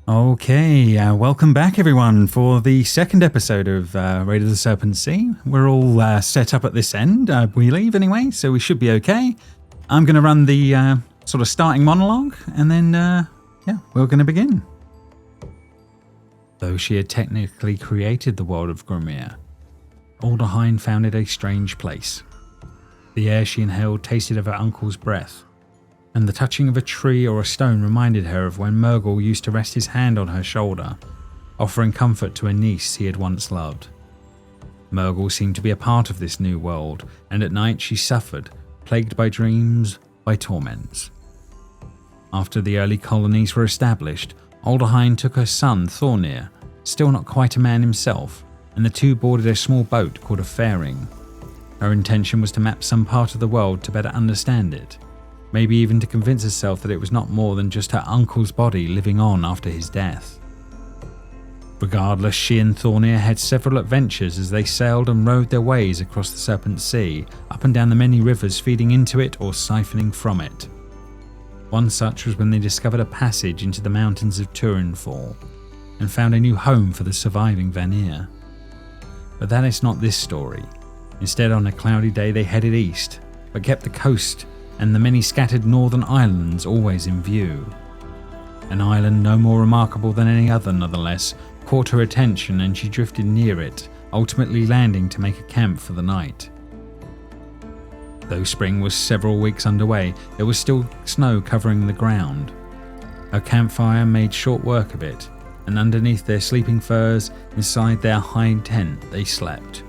Okay, welcome back everyone for the second episode of Raid of the Serpent Sea. We're all set up at this end, we leave anyway, so we should be okay. I'm going to run the sort of starting monologue, and then, we're going to begin. Though she had technically created the world of Grimir, Alderhine found it a strange place. The air she inhaled tasted of her uncle's breath, and the touching of a tree or a stone reminded her of when Murgle used to rest his hand on her shoulder, offering comfort to a niece he had once loved. Murgle seemed to be a part of this new world, and at night she suffered, plagued by dreams, by torments. After the early colonies were established, Alderhine took her son Thornir, still not quite a man himself, and the two boarded a small boat called a fairing. Her intention was to map some part of the world to better understand it, maybe even to convince herself that it was not more than just her uncle's body living on after his death. Regardless, she and Thornir had several adventures as they sailed and rowed their ways across the Serpent Sea, up and down the many rivers feeding into it or siphoning from it. One such was when they discovered a passage into the mountains of Turinfall, and found a new home for the surviving Vanir. But that is not this story. Instead, on a cloudy day they headed east, but kept the coast and the many scattered northern islands always in view. An island no more remarkable than any other, nonetheless, caught her attention, and she drifted near it, ultimately landing to make a camp for the night. Though spring was several weeks underway, there was still snow covering the ground. Her campfire made short work of it, and underneath their sleeping furs, inside their hide tent, they slept.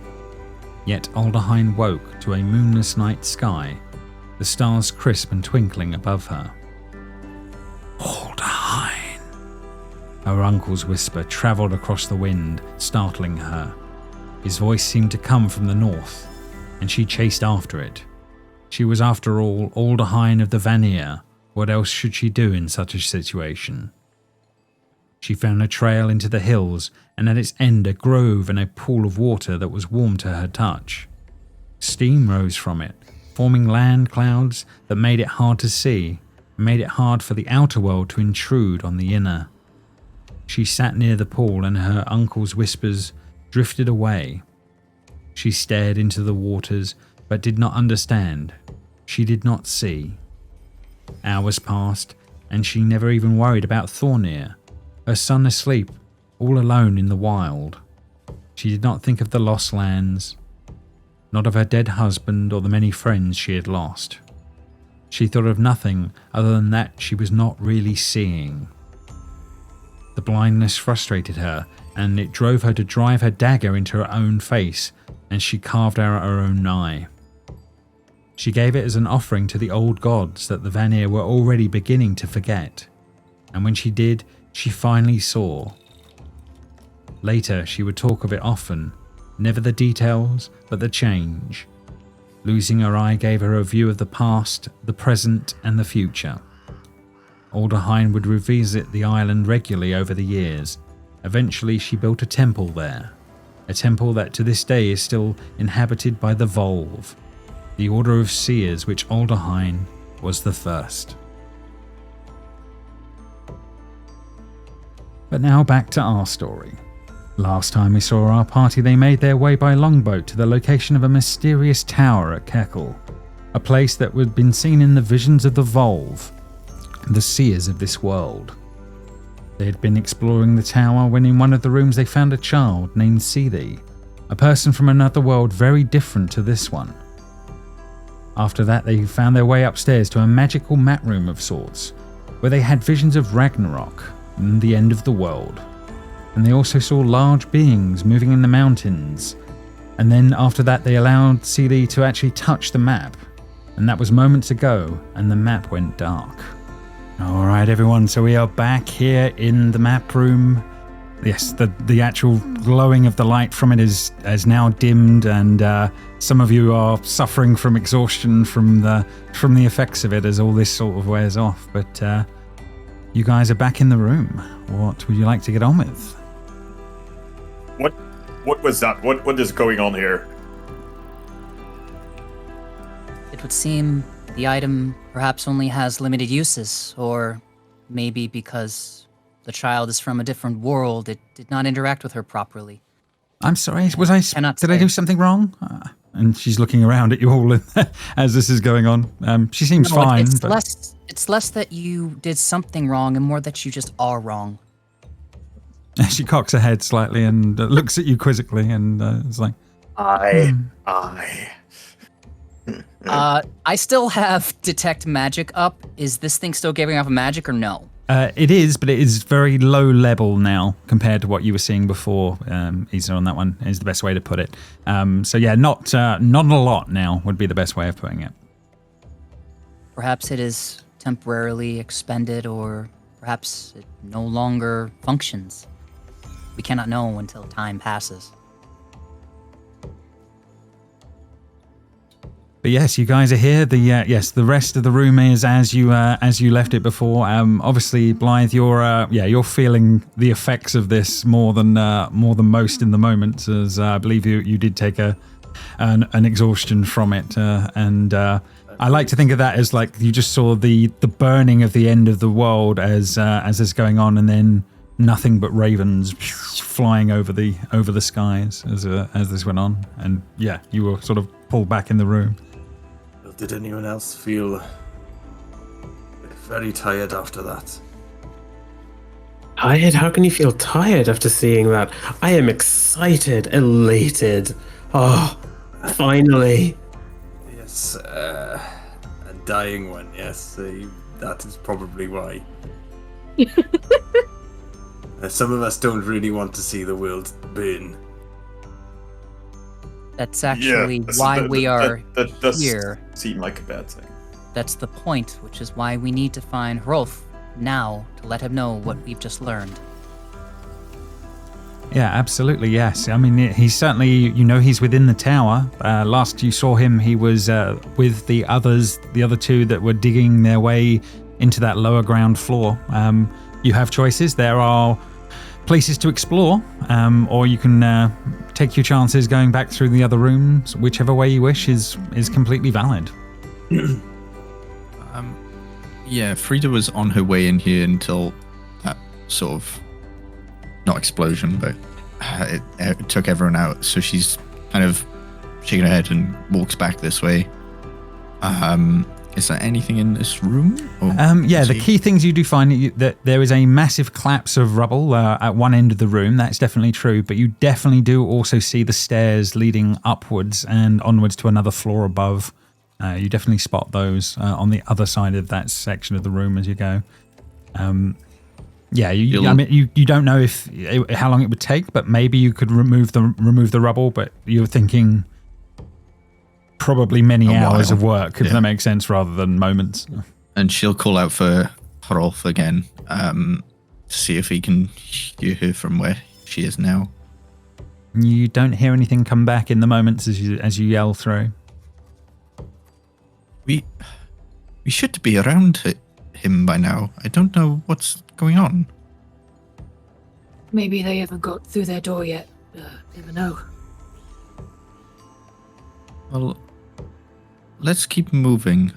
Yet Alderhine woke to a moonless night sky, the stars crisp and twinkling above her. Alderhine! Her uncle's whisper travelled across the wind, startling her. His voice seemed to come from the north, and she chased after it. She was, after all, Alderhine of the Vanir. What else should she do in such a situation? She found a trail into the hills, and at its end a grove and a pool of water that was warm to her touch. Steam rose from it, forming land clouds that made it hard to see, and made it hard for the outer world to intrude on the inner. She sat near the pool, and her uncle's whispers drifted away. She stared into the waters, but did not understand. She did not see. Hours passed, and she never even worried about Thornir, her son asleep, all alone in the wild. She did not think of the lost lands, not of her dead husband or the many friends she had lost. She thought of nothing other than that she was not really seeing. The blindness frustrated her, and it drove her to drive her dagger into her own face, and she carved out her own eye. She gave it as an offering to the old gods that the Vanir were already beginning to forget, and when she did, she finally saw. Later, she would talk of it often, never the details, but the change. Losing her eye gave her a view of the past, the present, and the future. Alderhine would revisit the island regularly over the years. Eventually, she built a temple there, a temple that to this day is still inhabited by the Volve, the order of seers which Alderhine was the first. But now back to our story. Last time we saw our party, they made their way by longboat to the location of a mysterious tower at Keckle, a place that had been seen in the visions of the Volve, the seers of this world. They had been exploring the tower when in one of the rooms they found a child named Seelie, a person from another world very different to this one. After that, they found their way upstairs to a magical map room of sorts, where they had visions of Ragnarok and the end of the world. And they also saw large beings moving in the mountains. And then after that, they allowed Seelie to actually touch the map. And that was moments ago, and the map went dark. Alright everyone, so we are back here in the map room. Yes, the actual glowing of the light from it is now dimmed, and some of you are suffering from exhaustion from the effects of it as all this sort of wears off. But you guys are back in the room. What would you like to get on with? What was that? What is going on here? It would seem the item perhaps only has limited uses, or maybe because the child is from a different world. It did not interact with her properly. I'm sorry. Did I do something wrong? And she's looking around at you all as this is going on. She seems fine. It's less that you did something wrong and more that you just are wrong. She cocks her head slightly and looks at you quizzically and is like, I. I still have detect magic up. Is this thing still giving off magic or no? It is, but it is very low level now compared to what you were seeing before. Isa, on that one is the best way to put it. So yeah, not a lot now would be the best way of putting it. Perhaps it is temporarily expended, or perhaps it no longer functions. We cannot know until time passes. But yes, you guys are here. The rest of the room is as you left it before. Obviously, Blythe, you're feeling the effects of this more than most in the moment, as I believe you did take an exhaustion from it, and I like to think of that as like you just saw the burning of the end of the world as this is going on, and then nothing but ravens flying over the skies as this went on, and yeah, you were sort of pulled back in the room. Did anyone else feel very tired after that? Tired? How can you feel tired after seeing that? I am excited, elated. Oh, finally. Yes, a dying one, yes. That is probably why. Some of us don't really want to see the world burn. That's actually why we are that does here. Seem like a bad thing. That's the point, which is why we need to find Rolf now to let him know what we've just learned. Yeah, absolutely, yes. I mean, he's certainly, he's within the tower. Last you saw him, he was with the other two that were digging their way into that lower ground floor. You have choices. There are places to explore, or you can take your chances going back through the other rooms. Whichever way you wish is completely valid. Yeah, Frida was on her way in here until that sort of, not explosion, but it took everyone out. So she's kind of shaking her head and walks back this way. Is there anything in this room? The key things you do find that there is a massive collapse of rubble at one end of the room. That's definitely true, but you definitely do also see the stairs leading upwards and onwards to another floor above. You definitely spot those on the other side of that section of the room as you go. You don't know how long it would take, but maybe you could remove the rubble. But you're thinking probably many hours of work, if that makes sense, rather than moments. And she'll call out for Rolf again to see if he can hear her from where she is now. You don't hear anything come back in the moments as you yell through. We should be around him by now. I don't know what's going on. Maybe they haven't got through their door yet. Never know. Well, let's keep moving.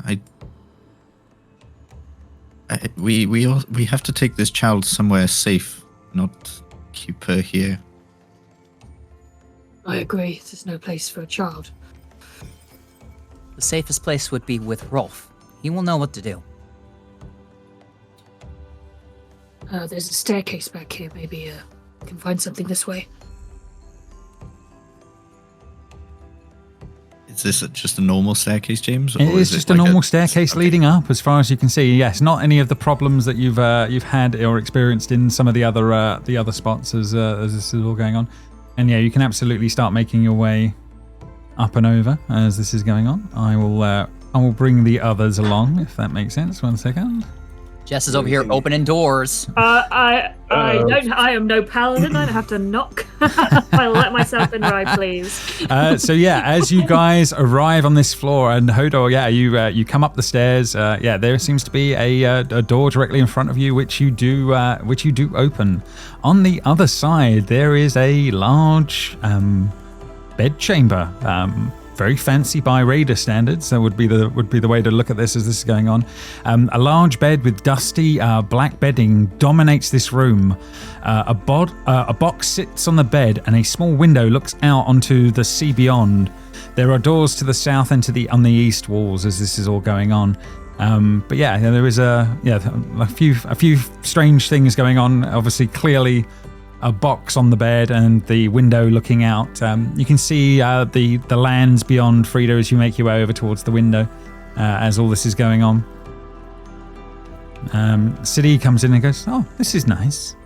We have to take this child somewhere safe, not keep her here. I agree. There's no place for a child. The safest place would be with Rolf. He will know what to do. There's a staircase back here. Maybe we can find something this way. Is this just a normal staircase, James? Or it is just a normal staircase leading up, as far as you can see. Yes, not any of the problems that you've had or experienced in some of the other spots as this is all going on. And yeah, you can absolutely start making your way up and over as this is going on. I will bring the others along, if that makes sense. 1 second. Jess is over here opening doors. I am no paladin. I don't have to knock. I'll let myself in right, please. So yeah, as you guys arrive on this floor, and Hodor, you come up the stairs. There seems to be a door directly in front of you, which you do open. On the other side, there is a large bedchamber. very fancy by raider standards. That would be the way to look at this as this is going on. A large bed with dusty black bedding dominates this room. A box sits on the bed, and a small window looks out onto the sea beyond. There are doors to the south and on the east walls as this is all going on. But yeah, there is a few strange things going on. Obviously, clearly a box on the bed and the window looking out. You can see the lands beyond Frida as you make your way over towards the window as all this is going on. City comes in and goes, "Oh, this is nice."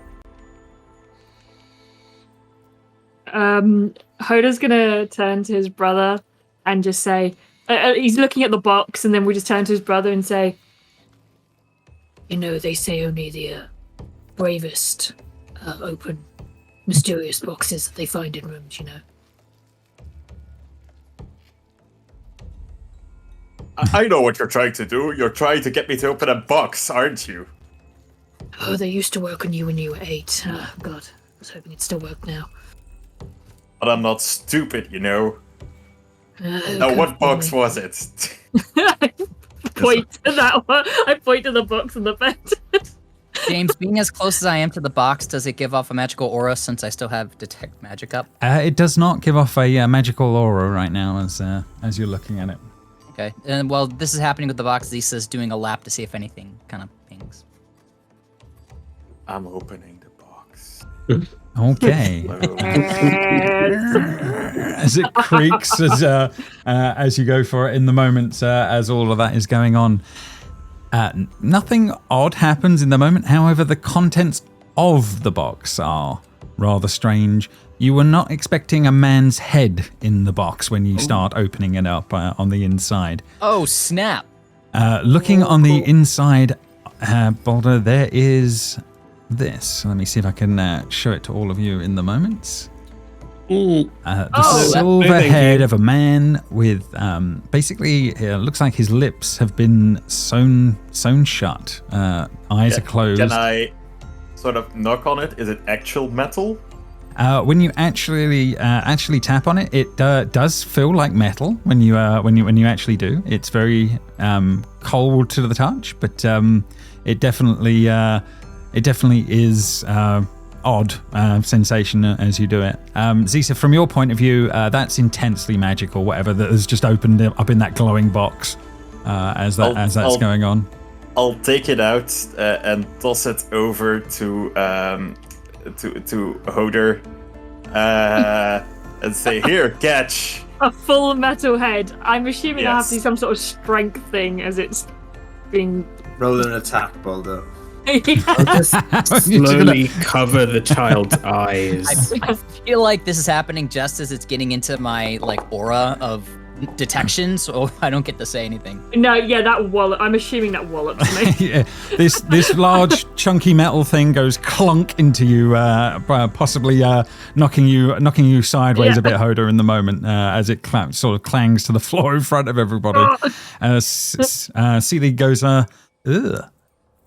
Hoda's gonna turn to his brother and just say, he's looking at the box, and then we just turn to his brother and say, You know, they say only the bravest open mysterious boxes that they find in rooms, you know. I know what you're trying to do. You're trying to get me to open a box, aren't you? Oh, they used to work on you when you were 8. Oh, God. I was hoping it still worked now. But I'm not stupid, you know. Now, Come what box on. was it? I point to that one. I point to the box on the bed. James, being as close as I am to the box, does it give off a magical aura since I still have detect magic up? It does not give off a magical aura right now as you're looking at it. Okay. And while this is happening with the box, Lisa's doing a lap to see if anything kind of pings. I'm opening the box. Okay. As it creaks as you go for it in the moment as all of that is going on. Nothing odd happens in the moment. However, the contents of the box are rather strange. You were not expecting a man's head in the box when you start opening it up on the inside. Oh, snap. Looking on the inside, Boulder, there is this. Let me see if I can show it to all of you in the moment. The silver head of a man with basically it looks like his lips have been sewn shut. Eyes are closed. Can I sort of knock on it? Is it actual metal? When you actually tap on it, it does feel like metal. When you actually do, it's very cold to the touch, but it definitely is odd sensation as you do it. Zisa, from your point of view, that's intensely magical. Whatever that has just opened up in that glowing box as that's going on. I'll take it out and toss it over to Hoder and say, "Here, catch." A full metal head. I'm assuming I have to do Yes. some sort of strength thing as it's being. Roll an attack, Baldo. I'll just slowly cover the child's eyes. I feel like this is happening just as it's getting into my aura of detection, so I don't get to say anything. No, yeah, that wallop. I'm assuming that wallops me. Yeah, this large chunky metal thing goes clunk into you, possibly knocking you sideways a bit, Hoda, in the moment as it sort of clangs to the floor in front of everybody. Celie goes, ugh.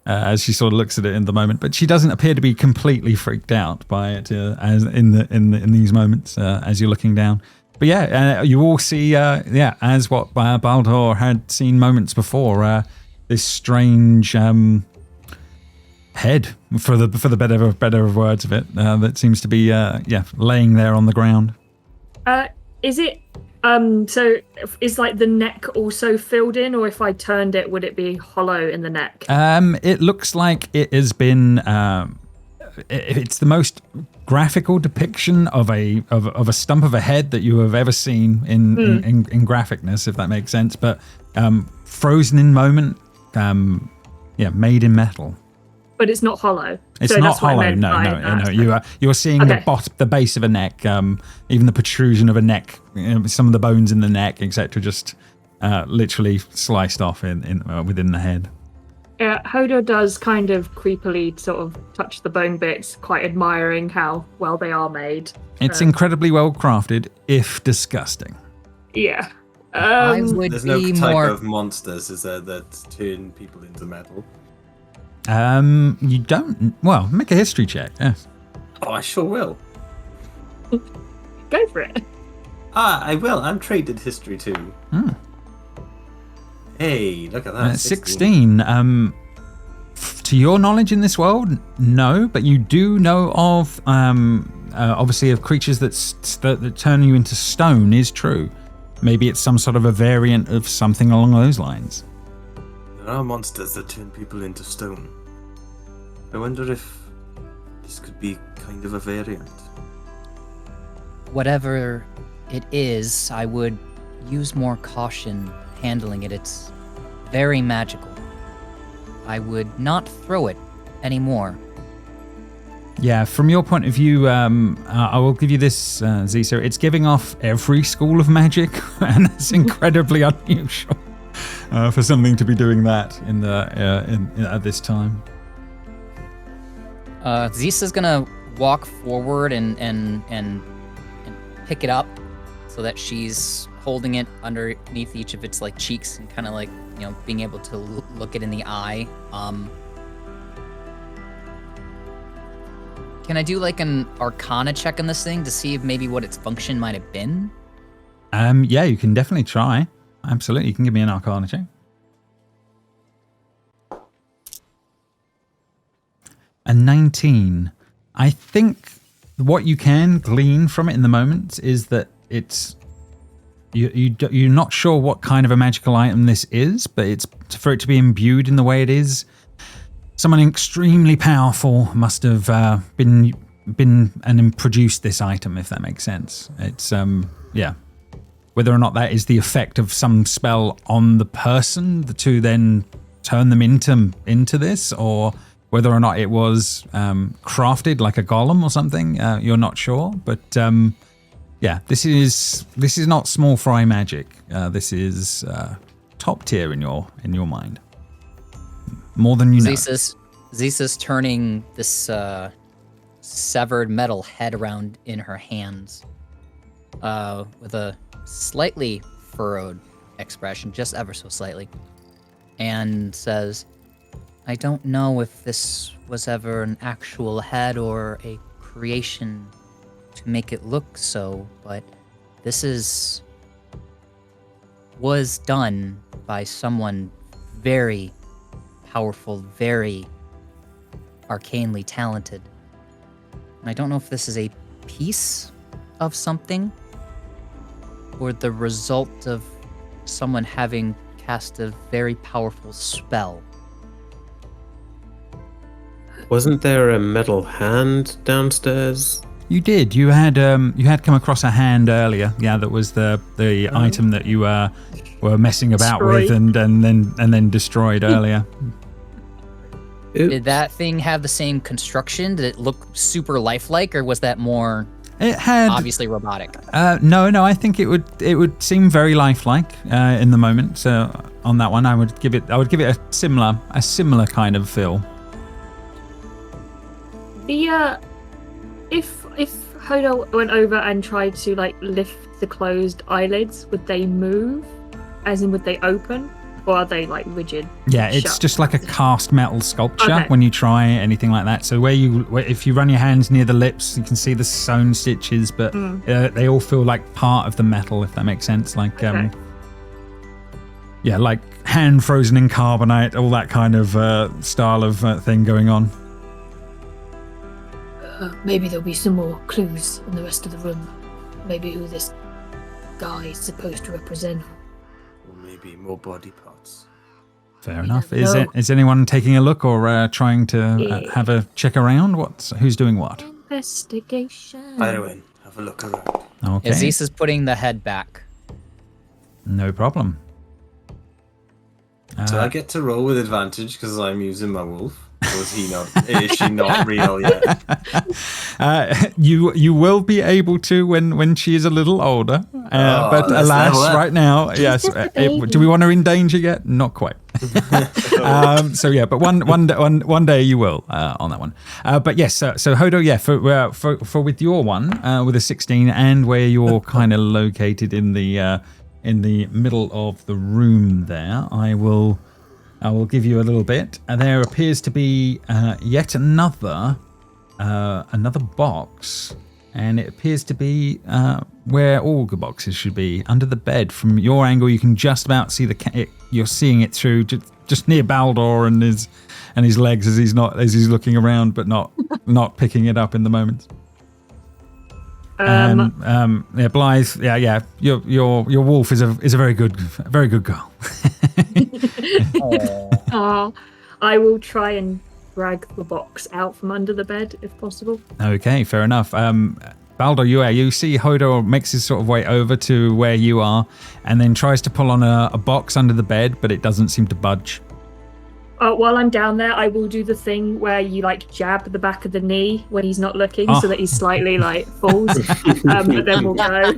As she sort of looks at it in the moment, but she doesn't appear to be completely freaked out by it as in these moments as you're looking down. But yeah, you all see as what Baldur had seen moments before, this strange head, for the better of words of it, that seems to be laying there on the ground. Is it so is the neck also filled in, or if I turned it, would it be hollow in the neck? It looks like it has been it's the most graphical depiction of a stump of a head that you have ever seen in graphicness, if that makes sense, but frozen in moment, made in metal. But it's not hollow. It's so not that's what I hollow. meant No. by that. You're seeing the base of a neck, even the protrusion of a neck, some of the bones in the neck, etc. Just literally sliced off within the head. Hodo does kind of creepily sort of touch the bone bits, quite admiring how well they are made. It's incredibly well crafted, if disgusting. Yeah. I would There's no be type more. of monsters, is there, that turn people into metal? You don't. Well, make a history check. Yes. Oh, I sure will. Go for it. I will. I'm trained in history too. Hmm. Hey, look at that. 16. To your knowledge in this world, no, but you do know of, obviously, of creatures that turn you into stone is true. Maybe it's some sort of a variant of something along those lines. There are monsters that turn people into stone. I wonder if this could be kind of a variant. Whatever it is, I would use more caution handling it. It's very magical. I would not throw it anymore. Yeah, from your point of view, I will give you this, Zisa. It's giving off every school of magic, and it's incredibly unusual for something to be doing that at this time. Zisa's gonna walk forward and pick it up so that she's holding it underneath each of its like cheeks and kind of like, you know, being able to look it in the eye. Can I do like an Arcana check on this thing to see if maybe what its function might have been? Yeah, you can definitely try. Absolutely, you can give me an Arcana check. A 19. I think what you can glean from it in the moment is that it's you're not sure what kind of a magical item this is, but it's for it to be imbued in the way it is. Someone extremely powerful must have been and produced this item, if that makes sense. It's yeah. Whether or not that is the effect of some spell on the person to then turn them into this, or whether or not it was crafted like a golem or something, you're not sure. But yeah, this is not small fry magic. This is top tier in your mind. More than you know. Zisa's turning this severed metal head around in her hands with a slightly furrowed expression, just ever so slightly, and says, I don't know if this was ever an actual head or a creation to make it look so, but this was done by someone very powerful, very arcanely talented. And I don't know if this is a piece of something or the result of someone having cast a very powerful spell. Wasn't there a metal hand downstairs? You did. You had come across a hand earlier. Yeah, that was the item that you were messing about with and then destroyed earlier. Oops. Did that thing have the same construction? Did it look super lifelike, or was that more It had obviously robotic? No. I think it would seem very lifelike in the moment. So on that one, I would give it a similar kind of feel. The if Hodo went over and tried to like lift the closed eyelids, would they move? As in, would they open? Or are they like rigid? Yeah, it's shut? just like a cast metal sculpture Okay. when you try anything like that. So if you run your hands near the lips, you can see the sewn stitches, but they all feel like part of the metal, if that makes sense. Like Okay. yeah, like hand frozen in carbonite, all that kind of style of thing going on. Maybe there'll be some more clues in the rest of the room. Maybe who this guy is supposed to represent. Or maybe more body parts. Fair enough. never know. Is anyone taking a look or trying to have a check around? Who's doing what? Investigation. Iroin, have a look around. Okay, Zisa's putting the head back. no problem. Do I get to roll with advantage because I'm using my wolf? Or is she not real yet? You will be able to when she is a little older, but let's alas, level up. right now, yes. Do we want her in danger yet? Not quite. So yeah, but one day you will on that one. But yes, so Hodo, yeah, for with your one with a 16 and where you're kind of located in the middle of the room there, I will give you a little bit. There appears to be yet another box and it appears to be where all the boxes should be, under the bed. From your angle, you can just about see you're seeing it through just near Baldur and his legs as he's looking around, but not picking it up in the moment. Yeah, Blythe. Yeah. Your wolf is a very good girl. Oh, I will try and drag the box out from under the bed if possible. Okay, fair enough. Baldur, you see Hodor makes his sort of way over to where you are, and then tries to pull on a box under the bed, but it doesn't seem to budge. While I'm down there, I will do the thing where you like jab the back of the knee when he's not looking, so that he slightly like falls. But then we'll go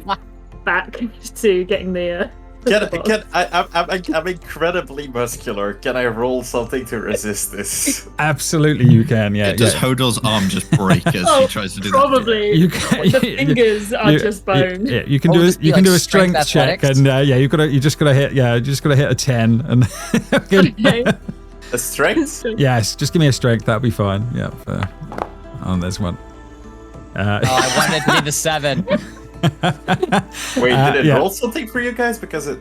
back to getting the. I'm incredibly muscular. Can I roll something to resist this? Absolutely, you can. Yeah. Does Hodor's arm just break as he tries to do probably. that? You can. The fingers are just bone. Yeah, you can do it. You can do a strength check, and you just gotta hit. Yeah, you just gotta hit a 10, and Okay. A strength? Yes, just give me a strength. That'll be fine. Yeah. Oh, there's one. I wanted it to be the 7. Wait, did it roll something for you guys? Because it.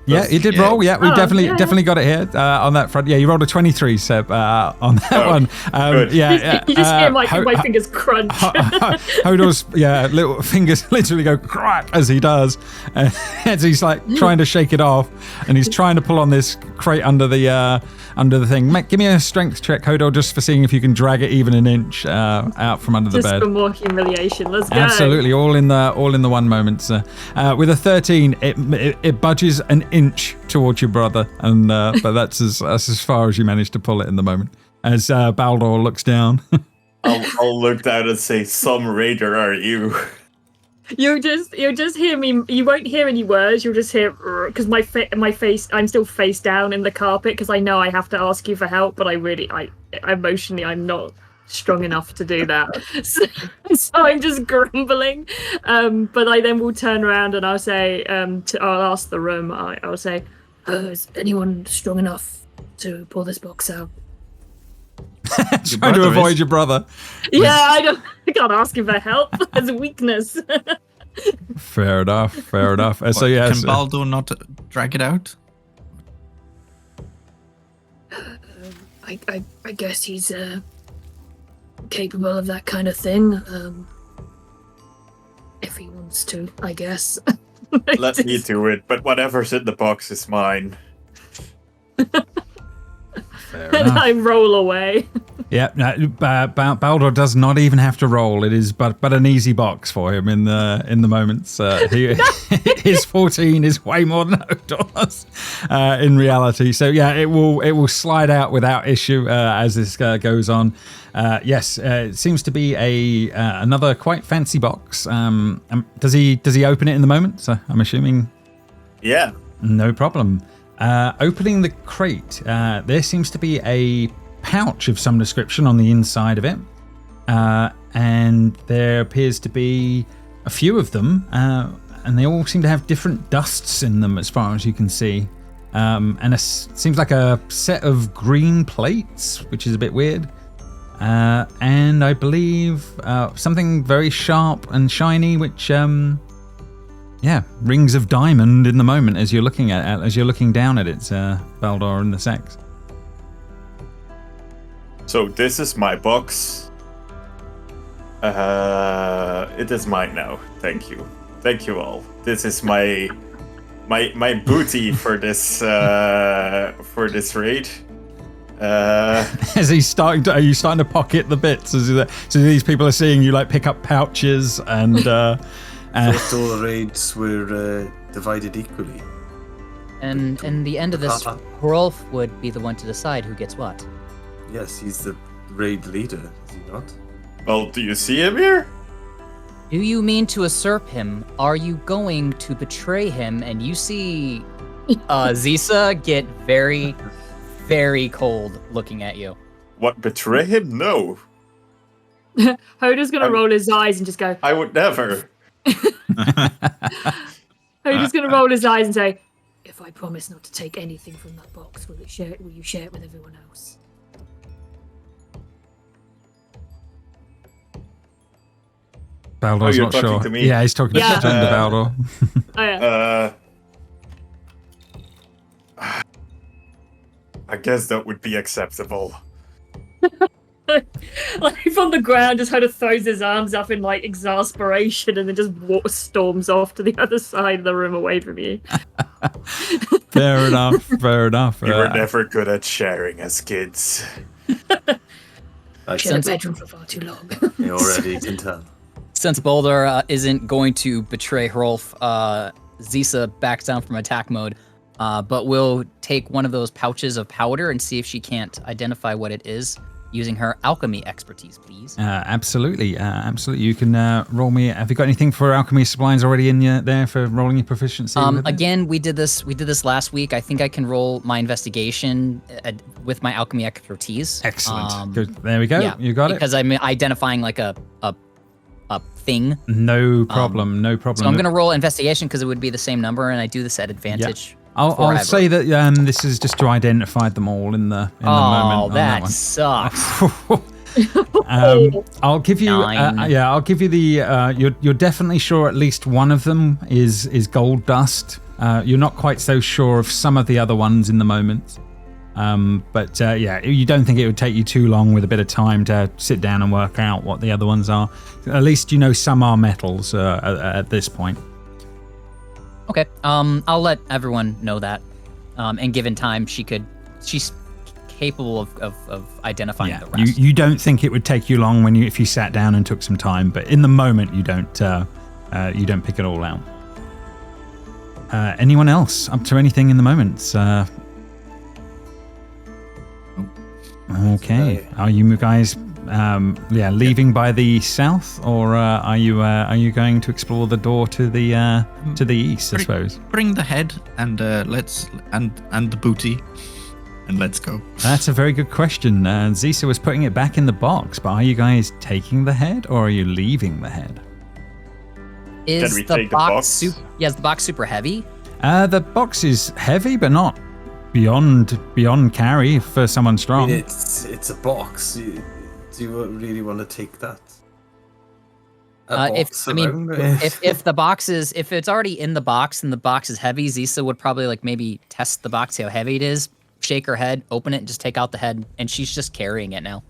Yeah, it did roll. Yeah, we definitely got it here on that front. Yeah, you rolled a 23, Seb, on that one. Good. Yeah, you just hear my fingers crunch. Hodor's little fingers literally go crack as he does, as he's like trying to shake it off, and he's trying to pull on this crate under the thing. Give me a strength check, Hodor, just for seeing if you can drag it even an inch out from under the bed. Just for more humiliation. Let's go. Absolutely, all in the one moment. With a 13, it budges an inch towards your brother, and but that's as far as you manage to pull it in the moment. As Baldur looks down, I'll look down and say, "Some raider are you?" You'll just hear me. You won't hear any words. You'll just hear because my face. I'm still face down in the carpet because I know I have to ask you for help, but I emotionally I'm not strong enough to do that. So I'm just grumbling. But I then will turn around and I'll say, I'll ask the room. I'll say, is anyone strong enough to pull this box out? Trying to avoid your brother. Yeah, I can't ask him for help. That's a weakness. Fair enough. So can Baldur not drag it out? I guess he's capable of that kind of thing. If he wants to, I guess. Let me do it, but whatever's in the box is mine. And I roll away. Yeah, Baldur does not even have to roll. It is but an easy box for him in the moments. His 14 is way more than Hodor's in reality. So yeah, it will slide out without issue as this goes on. Yes, it seems to be another quite fancy box. Does he open it in the moment? So I'm assuming. Yeah. No problem. Opening the crate, there seems to be a pouch of some description on the inside of it, and there appears to be a few of them, and they all seem to have different dusts in them as far as you can see, and it seems like a set of green plates, which is a bit weird, and I believe something very sharp and shiny, which rings of diamond in the moment as you're looking down at it, Baldur and the sex. So this is my box. It is mine now. Thank you all. This is my booty for this raid. As he's starting to, are you starting to pocket the bits? So these people are seeing you like pick up pouches and. Thought all the raids were divided equally. And in the end of this, Hrolf would be the one to decide who gets what. Yes, he's the raid leader, is he not? Well, do you see him here? Do you mean to usurp him? Are you going to betray him? And you see Zisa get very, very cold looking at you. What, betray him? No. Hodor's gonna roll his eyes and just go, I would never. Hodor's gonna roll his eyes and say, if I promise not to take anything from that box, will you share it with everyone else? Baldor's you're not talking sure. to me. Yeah, he's talking Yeah. to Baldor. Oh, yeah. I guess that would be acceptable. Like on the ground, just kind of throws his arms up in like exasperation, and then just storms off to the other side of the room away from you. Fair enough. Fair enough. We were never good at sharing as kids. I Share the bedroom for far too long. I already can tell. Since Boulder isn't going to betray Hrolf, Zisa backs down from attack mode, but will take one of those pouches of powder and see if she can't identify what it is using her alchemy expertise, please. Absolutely. Absolutely. You can roll me. Have you got anything for alchemy supplies already in there for rolling your proficiency? with it? Again, we did this last week. I think I can roll my investigation with my alchemy expertise. Excellent. Good. There we go. Yeah, You got it. because I'm identifying like a thing. No problem. No problem. So I'm going to roll investigation because it would be the same number, and I do this at advantage. I'll say that this is just to identify them all in the moment. Oh, on that one. sucks. I'll give you. I'll give you the. You're definitely sure at least one of them is gold dust. You're not quite so sure of some of the other ones in the moment. But you don't think it would take you too long with a bit of time to sit down and work out what the other ones are. At least you know some are metals at this point. Okay. I'll let everyone know that. And given time, she's capable of identifying the rest. You don't think it would take you long if you sat down and took some time, but in the moment you don't pick it all out. Anyone else up to anything in the moment? Okay. Are you guys leaving by the south, or are you going to explore the door to the east? I suppose. Bring the head and let's and the booty, and let's go. That's a very good question. Zisa was putting it back in the box, but are you guys taking the head, or are you leaving the head? Is Can we the take the box box? is the box super heavy? The box is heavy, but not beyond carry for someone I strong. mean, it's a box. Do you really want to take that? If the box if it's already in the box and the box is heavy, Zisa would probably maybe test the box, see how heavy it is, shake her head, open it, and just take out the head, and she's just carrying it now.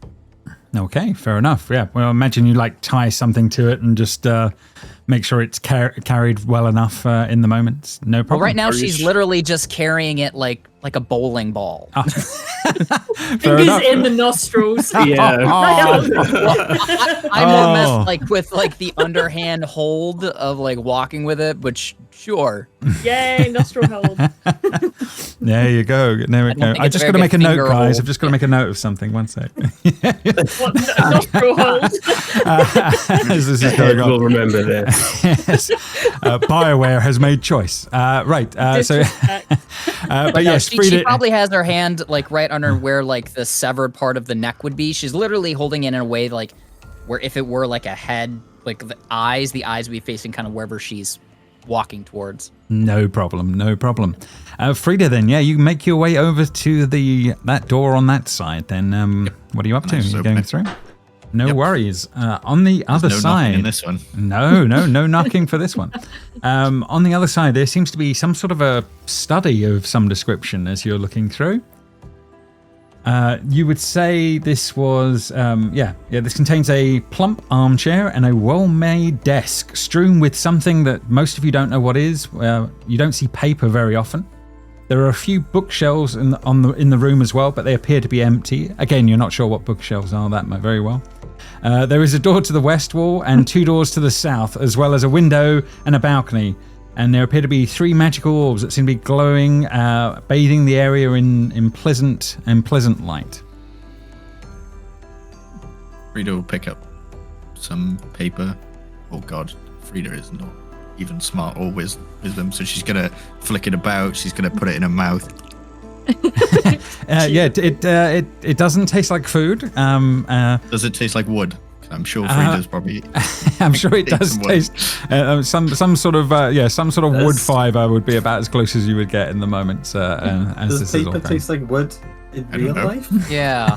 Okay, fair enough. Yeah, well, imagine you tie something to it and just make sure it's carried well enough in the moment. No problem. Well, right now she's literally just carrying it like a bowling ball. Fingers in the nostrils. Yeah. I'm more messed with the underhand hold of walking with it, but sure. Yay, nostril hold. There you go. There we go. I just got to make a note, guys. I've just got to make a note of something. One sec. What, nostril hold? As this is going on. We'll remember this. Yes. BioWare has made choice. Right. But yes, she probably has her hand right under where the severed part of the neck would be. She's literally holding it in a way where if it were a head, the eyes would be facing kind of wherever she's walking towards. No problem. Frida, then, you make your way over to that door on that side. Then, what are you up to? You going through? No worries. On the other side, in this one. No knocking for this one. On the other side, there seems to be some sort of a study of some description as you're looking through. You would say this was, this contains a plump armchair and a well-made desk strewn with something that most of you don't know what is. You don't see paper very often. There are a few bookshelves in the room as well, but they appear to be empty. Again, you're not sure what bookshelves are that very well. There is a door to the west wall and 2 doors to the south, as well as a window and a balcony. And there appear to be 3 magical orbs that seem to be glowing, bathing the area in pleasant light. Frida will pick up some paper. Oh God, Frida is not even smart or wisdom, so she's gonna flick it about. She's gonna put it in her mouth. It doesn't taste like food. Does it taste like wood? I'm sure Frida's probably. I'm sure it does taste some sort of wood fiber would be about as close as you would get in the moment. As does paper taste like wood in real life? Yeah,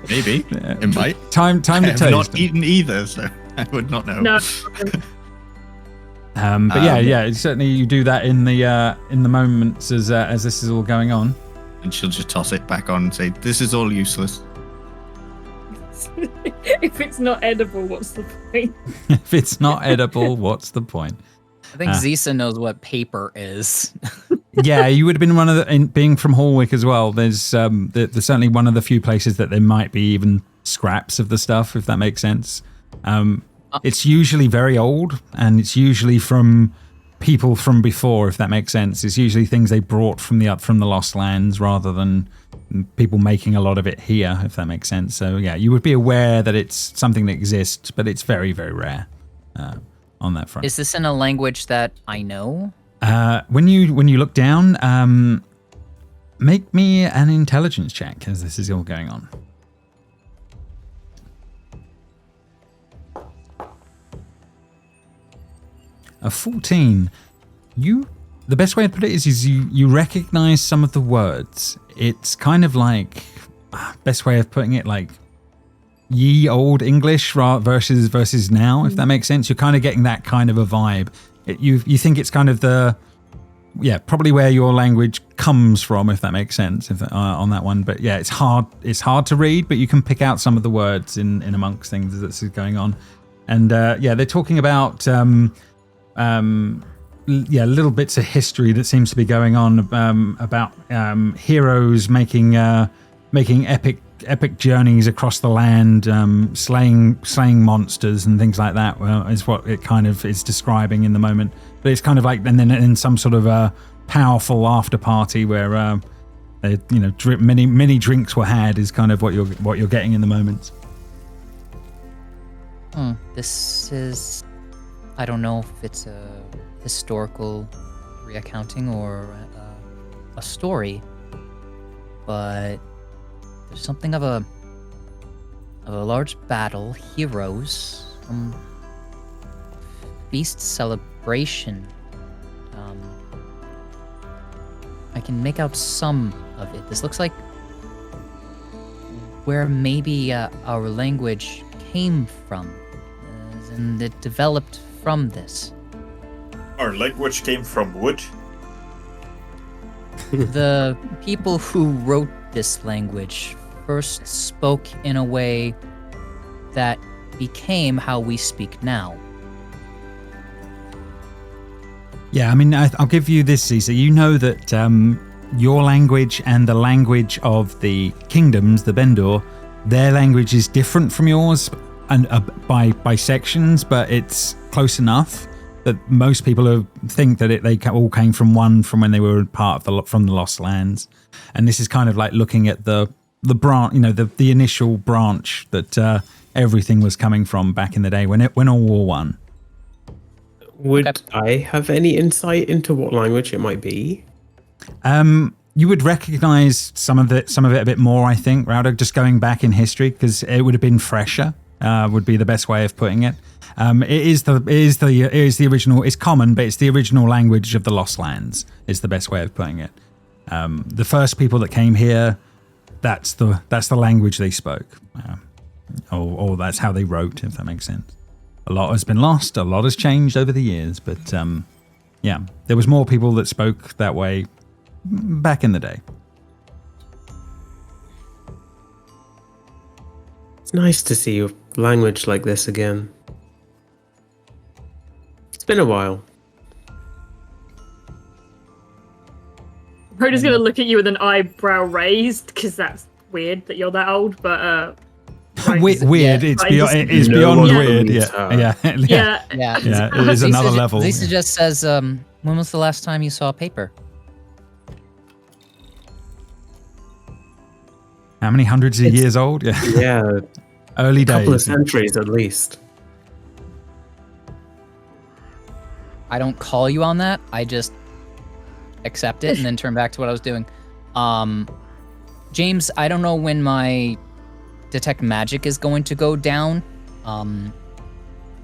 maybe it might. Time to taste. I've not eaten either, so. I would not know. No. But yeah, certainly you do that in the moments as this is all going on. And she'll just toss it back on and say, "This is all useless." If it's not edible, what's the point? If it's not edible, what's the point? I think Zisa knows what paper is. Yeah, you would have been one of the, being from Hallwick as well. There's certainly one of the few places that there might be even scraps of the stuff, if that makes sense. It's usually very old, and it's usually from people from before, if that makes sense. It's usually things they brought from the Lost Lands rather than people making a lot of it here, if that makes sense. So yeah, you would be aware that it's something that exists, but it's very, very rare on that front. Is this in a language that I know? When you look down, make me an intelligence check as this is all going on. A 14. The best way to put it is you recognize some of the words. It's kind of like, best way of putting it, like ye old English versus now, if that makes sense. You're kind of getting that kind of a vibe. You think it's kind of probably where your language comes from, if that makes sense, on that one. But yeah, it's hard to read, but you can pick out some of the words in amongst things that's going on. And they're talking about little bits of history that seems to be going on about heroes making epic journeys across the land, slaying monsters and things like that. Is what it kind of is describing in the moment. But it's kind of like, and then in some sort of a powerful after party where many drinks were had is kind of what you're getting in the moment. This is, I don't know if it's a historical reaccounting or a story, but there's something of a large battle, heroes, feast celebration. I can make out some of it. This looks like where maybe our language came from, and it developed from this. Our language came from wood? The people who wrote this language first spoke in a way that became how we speak now. Yeah, I mean, I'll give you this, Caesar. You know that your language and the language of the kingdoms, the Bendor, their language is different from yours and by sections, but it's close enough that most people think that they all came from when they were part of from the Lost Lands. And this is kind of like looking at the branch, the initial branch that everything was coming from back in the day when all War One. Would I have any insight into what language it might be? You would recognize some of it a bit more, I think, Raudo, just going back in history, because it would have been fresher. Would be the best way of putting it. It is the original. It's common, but it's the original language of the Lost Lands. Is the best way of putting it. The first people that came here, that's the language they spoke, or that's how they wrote, if that makes sense. A lot has been lost. A lot has changed over the years, but there was more people that spoke that way back in the day. It's nice to see a language like this again. It's been a while. Rhoda's gonna look at you with an eyebrow raised, because that's weird that you're that old, but weird. Yeah, It is beyond weird. Yeah. It is another level. Lisa just says, when was the last time you saw paper? How many hundreds of years old? Yeah. Early days. A couple of centuries at least. I don't call you on that. I just accept it and then turn back to what I was doing. James, I don't know when my detect magic is going to go down.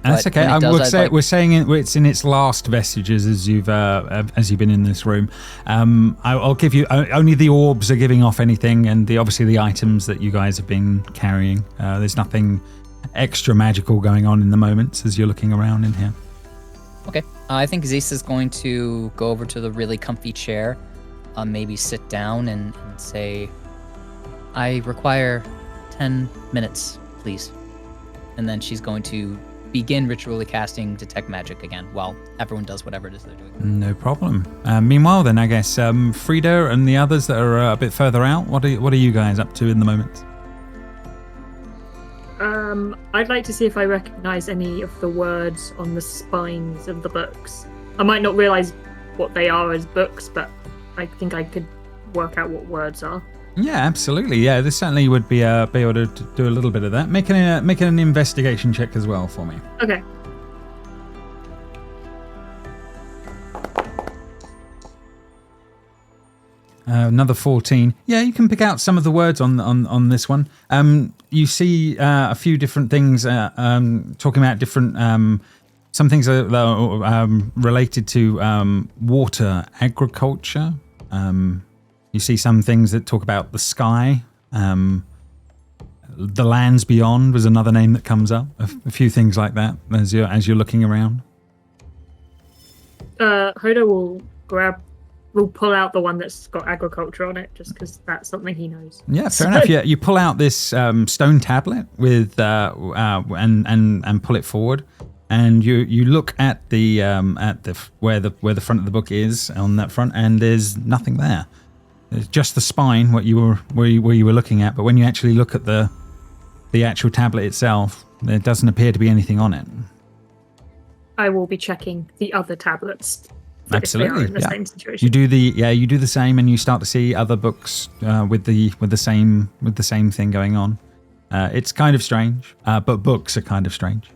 That's okay. We're saying it's in its last vestiges as you've been in this room. I'll give you only the orbs are giving off anything, and obviously the items that you guys have been carrying. There's nothing extra magical going on in the moments as you're looking around in here. Okay. I think Zisa's going to go over to the really comfy chair, maybe sit down and say, I require 10 minutes, please. And then she's going to begin ritually casting Detect Magic again while everyone does whatever it is they're doing. No problem. Meanwhile, then, I guess, Frida and the others that are a bit further out, what are you guys up to in the moment? I'd like to see if I recognize any of the words on the spines of the books. I might not realize what they are as books, but I think I could work out what words are. Yeah, absolutely. Yeah, this certainly would be able to do a little bit of that. Make an investigation check as well for me. Okay. Another 14. Yeah, you can pick out some of the words on this one. You see a few different things talking about different. Some things are related to water, agriculture. You see some things that talk about the sky. The lands beyond was another name that comes up. A few things like that as you're looking around. Hoda will pull out the one that's got agriculture on it, just because that's something he knows. Yeah, fair enough. Yeah, you pull out this stone tablet with and pull it forward, and you look at the where the front of the book is on that front, and there's nothing there. It's just the spine, where you were looking at. But when you actually look at the actual tablet itself, there doesn't appear to be anything on it. I will be checking the other tablets. Absolutely, if they are in the same situation. You do the same, and you start to see other books with the same thing going on. It's kind of strange, but books are kind of strange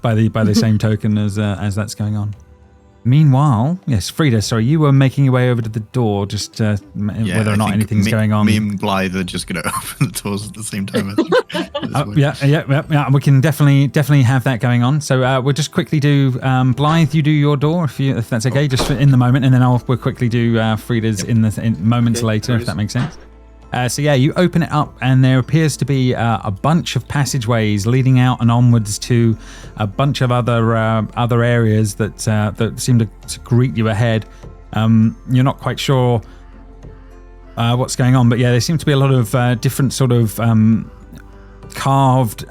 by the same token as that's going on. Meanwhile, yes, Frida, sorry, you were making your way over to the door, just whether or not anything's going on. Me and Blythe are just going to open the doors at the same time. Yeah. We can definitely have that going on. So we'll just quickly do Blythe. You do your door if that's okay, just in the moment, and then we'll quickly do Frida's in moments later, if that makes sense. So you open it up, and there appears to be a bunch of passageways leading out and onwards to a bunch of other areas that seem to greet you ahead. You're not quite sure what's going on, but there seem to be a lot of different sort of carved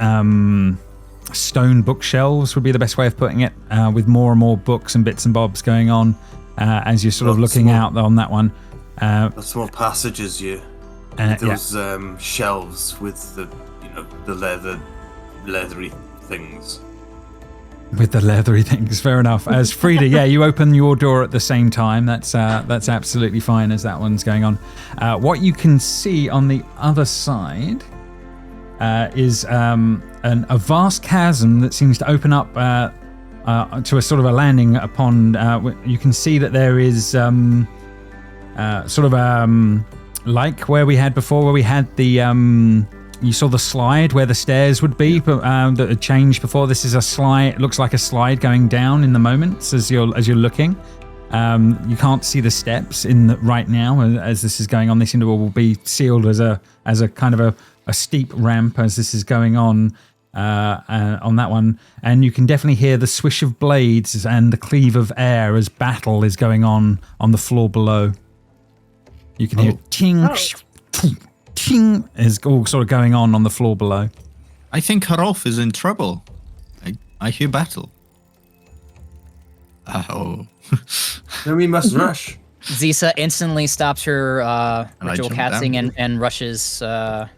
stone bookshelves would be the best way of putting it, with more and more books and bits and bobs going on as you're sort of looking out on that one. That's more passages, those shelves with the leathery things. With the leathery things, fair enough. As Frida, you open your door at the same time. That's absolutely fine as that one's going on. What you can see on the other side is a vast chasm that seems to open up to a sort of a landing upon. You can see that there is like where we had before, where we had the you saw the slide where the stairs would be, but that had changed before. This is a slide. It looks like a slide going down in the moments as you're looking. You can't see the steps right now as this is going on. They seem to all be sealed as a kind of a steep ramp as this is going on that one. And you can definitely hear the swish of blades and the cleave of air as battle is going on the floor below. You can hear ting, ting is all sort of going on the floor below. I think Harolf is in trouble. I hear battle. Oh. Then we must rush. Zisa instantly stops her ritual jump casting down. and rushes to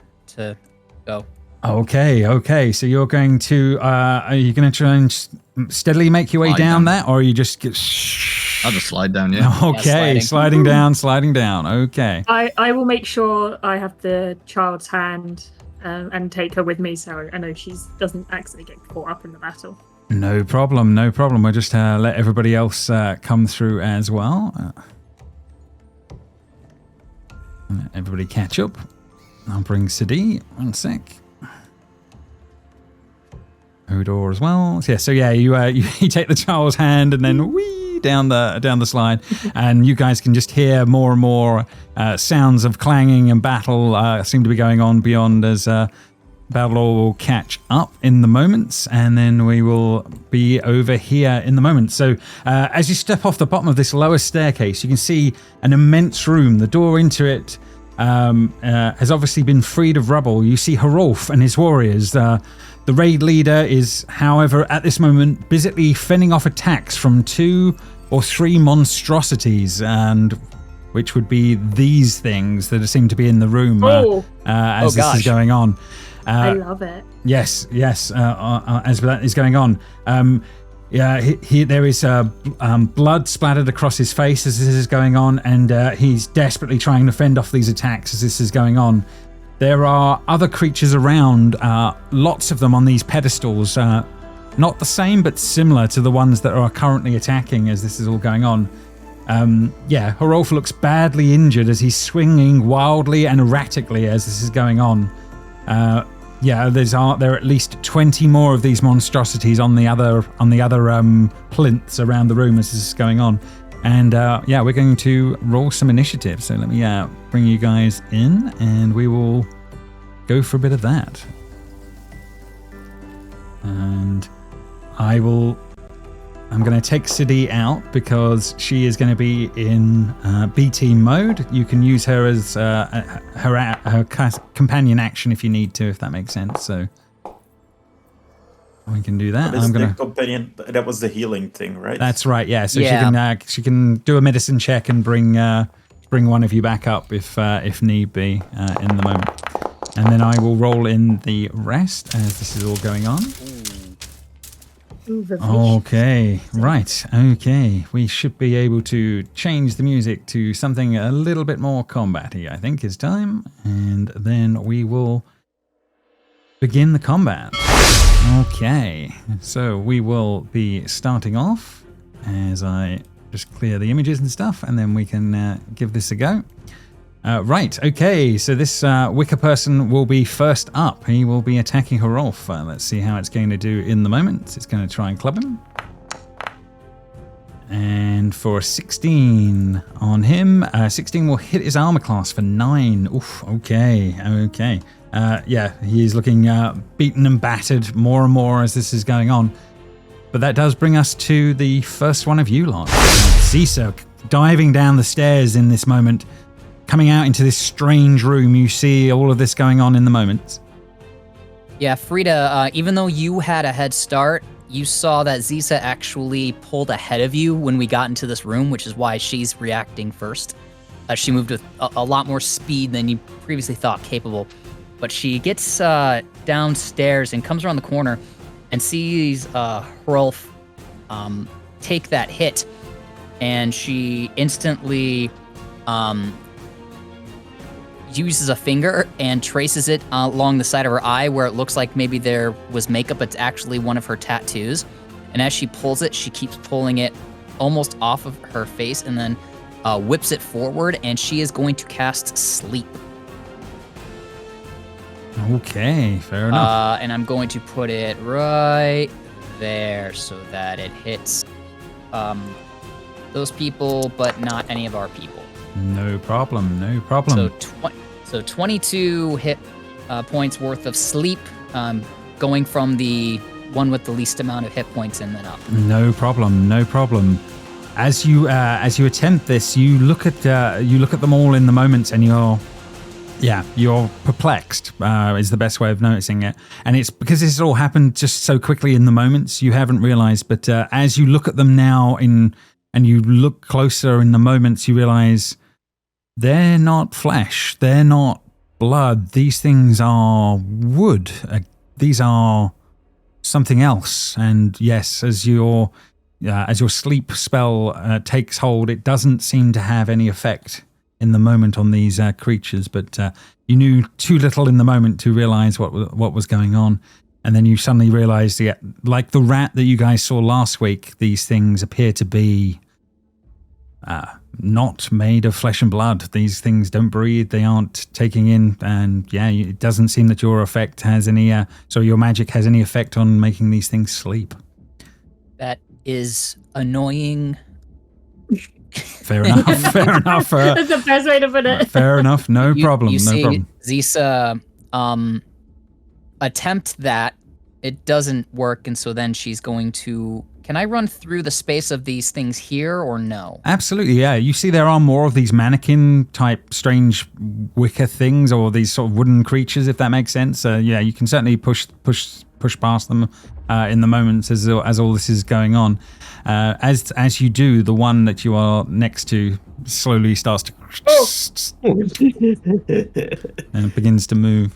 go. Okay. So you're going to are you going to try and steadily make your way down that, or are you just I'll just slide down, yeah. Okay, Yeah, sliding down. Okay. I will make sure I have the child's hand and take her with me, so I know she doesn't accidentally get caught up in the battle. No problem. We'll just let everybody else come through as well. Let everybody catch up. I'll bring Sadi. 1 sec. Hodor as well. So you take the child's hand and then whee down the slide, and you guys can just hear more and more sounds of clanging and battle seem to be going on beyond as Balor will catch up in the moments, and then we will be over here in the moment. So as you step off the bottom of this lower staircase, you can see an immense room. The door into it has obviously been freed of rubble. You see Hrolf and his warriors. The raid leader is, however, at this moment, busily fending off attacks from 2 or 3 monstrosities, and which would be these things that seem to be in the room as this is going on. I love it. Yes. As that is going on, there is blood splattered across his face as this is going on, and he's desperately trying to fend off these attacks as this is going on. There are other creatures around, lots of them on these pedestals, not the same but similar to the ones that are currently attacking as this is all going on. Hrolf looks badly injured as he's swinging wildly and erratically as this is going on. There are at least 20 more of these monstrosities on the other plinths around the room as this is going on. And we're going to roll some initiative. So let me bring you guys in, and we will go for a bit of that. And I'm going to take Sidi out because she is going to be in B team mode. You can use her as her companion action if you need to, if that makes sense. So we can do that. I'm going to companion. That was the healing thing, right? That's right. Yeah. So she can do a medicine check and bring one of you back up if need be in the moment. And then I will roll in the rest as this is all going on. Okay, right. Okay, we should be able to change the music to something a little bit more combat-y, I think, is time. And then we will begin the combat. Okay, so we will be starting off as I just clear the images and stuff, and then we can give this a go. Right, okay, so this Wicker person will be first up. He will be attacking Hrolf. Let's see how it's going to do in the moment. It's going to try and club him. And for 16 on him, 16 will hit his armor class for 9. Oof, okay. He is looking beaten and battered more and more as this is going on. But that does bring us to the first one of you lot. Zisa diving down the stairs in this moment. Coming out into this strange room, you see all of this going on in the moment. Yeah, Frida, even though you had a head start, you saw that Zisa actually pulled ahead of you when we got into this room, which is why she's reacting first. She moved with a lot more speed than you previously thought capable. But she gets downstairs and comes around the corner and sees Hrolf take that hit. And she instantly uses a finger and traces it along the side of her eye where it looks like maybe there was makeup. It's actually one of her tattoos. And as she pulls it, she keeps pulling it almost off of her face and then whips it forward, and she is going to cast Sleep. Okay, fair enough. And I'm going to put it right there so that it hits those people, but not any of our people. No problem. So 22 hit points worth of sleep, going from the one with the least amount of hit points and then up. No problem. As you attempt this, you look at them all in the moment, and you're perplexed. Is the best way of noticing it, and it's because this all happened just so quickly in the moments you haven't realized. But as you look at them now and you look closer in the moments, you realize. They're not flesh. They're not blood. These things are wood. These are something else. And yes, as your sleep spell takes hold, it doesn't seem to have any effect in the moment on these creatures. But you knew too little in the moment to realize what was going on. And then you suddenly realized, like the rat that you guys saw last week, these things appear to be not made of flesh and blood. These things don't breathe. They aren't taking in, and it doesn't seem that your effect has any. Your magic has any effect on making these things sleep. That is annoying. Fair enough. That's the best way to put it. Fair enough. No problem. See Zisa attempt that. It doesn't work, and so then she's going to... Can I run through the space of these things here, or no? Absolutely, yeah. You see there are more of these mannequin-type strange wicker things, or these sort of wooden creatures, if that makes sense. Yeah, you can certainly push past them in the moments as all this is going on. As you do, the one that you are next to slowly starts to... and begins to move.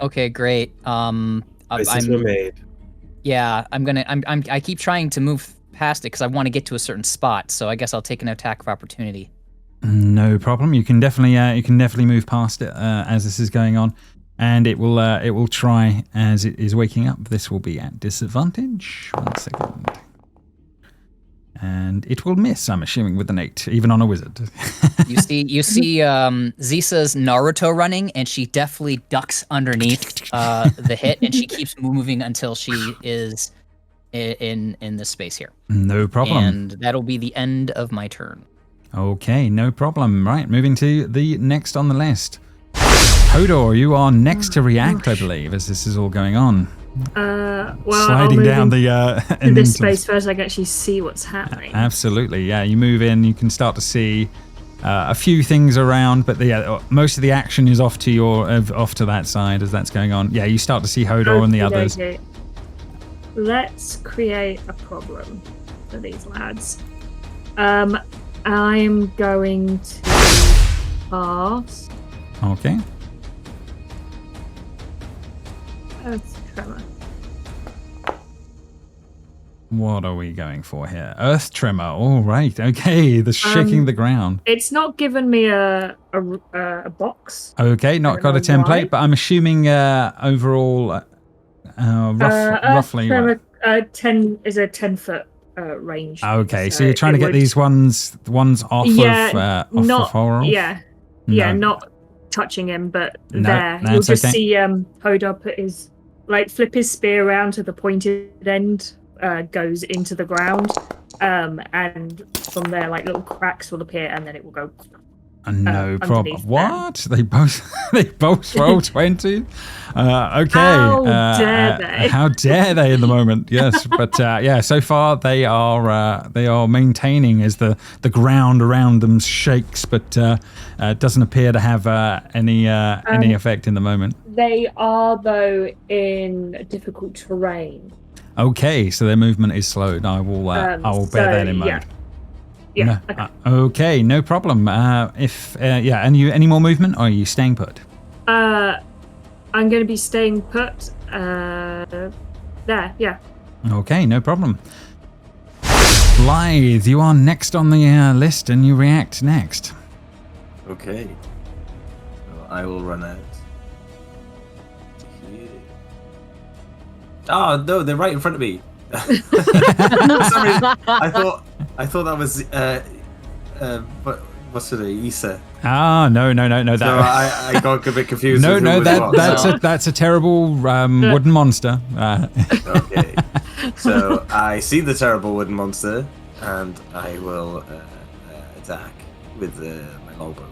Okay, great. Choices were made. Yeah, I keep trying to move past it because I want to get to a certain spot. So I guess I'll take an attack of opportunity. No problem. You can definitely move past it as this is going on, and it will try as it is waking up. This will be at disadvantage. 1 second. And it will miss, I'm assuming, with an 8, even on a wizard. You see Zisa's Naruto running, and she definitely ducks underneath the hit, and she keeps moving until she is in this space here. No problem. And that'll be the end of my turn. Okay, no problem. Right, moving to the next on the list. Hodor, you are next to react, I believe, as this is all going on. Well, sliding down the in this space first, I can actually see what's happening. Absolutely, yeah. You move in, you can start to see a few things around, but most of the action is off to that side as that's going on. Yeah, you start to see Hodor and the others. Okay. Let's create a problem for these lads. I'm going to pass. Okay. Earth tremor. What are we going for here? Earth tremor. All right. Okay. The shaking the ground. It's not given me a box. Okay. Not got a template, why. But I'm assuming overall, roughly. Tremor, 10 is a 10-foot range. Okay. So you're trying to get these ones off of Horror? Yeah. Yeah. No. Not touching him, but there. You'll just see Hodor put his flip his spear around to the pointed end. Goes into the ground, and from there, little cracks will appear, and then it will go. No problem. What? They both roll 20. Okay. How dare they? How dare they? In the moment, yes. But so far they are maintaining as the ground around them shakes, but doesn't appear to have any effect in the moment. They are though in difficult terrain. Okay, so their movement is slowed. I will bear that in mind. Yeah. No, okay, no problem. And you any more movement, or are you staying put? I'm going to be staying put. There, yeah. Okay, no problem. Blythe, you are next on the list, and you react next. Okay. So I will run out. Oh no, they're right in front of me. For some reason, I thought that was what's it, Issa? Ah, no. So I got a bit confused. That's a terrible wooden monster. Okay, so I see the terrible wooden monster, and I will attack with my longbow.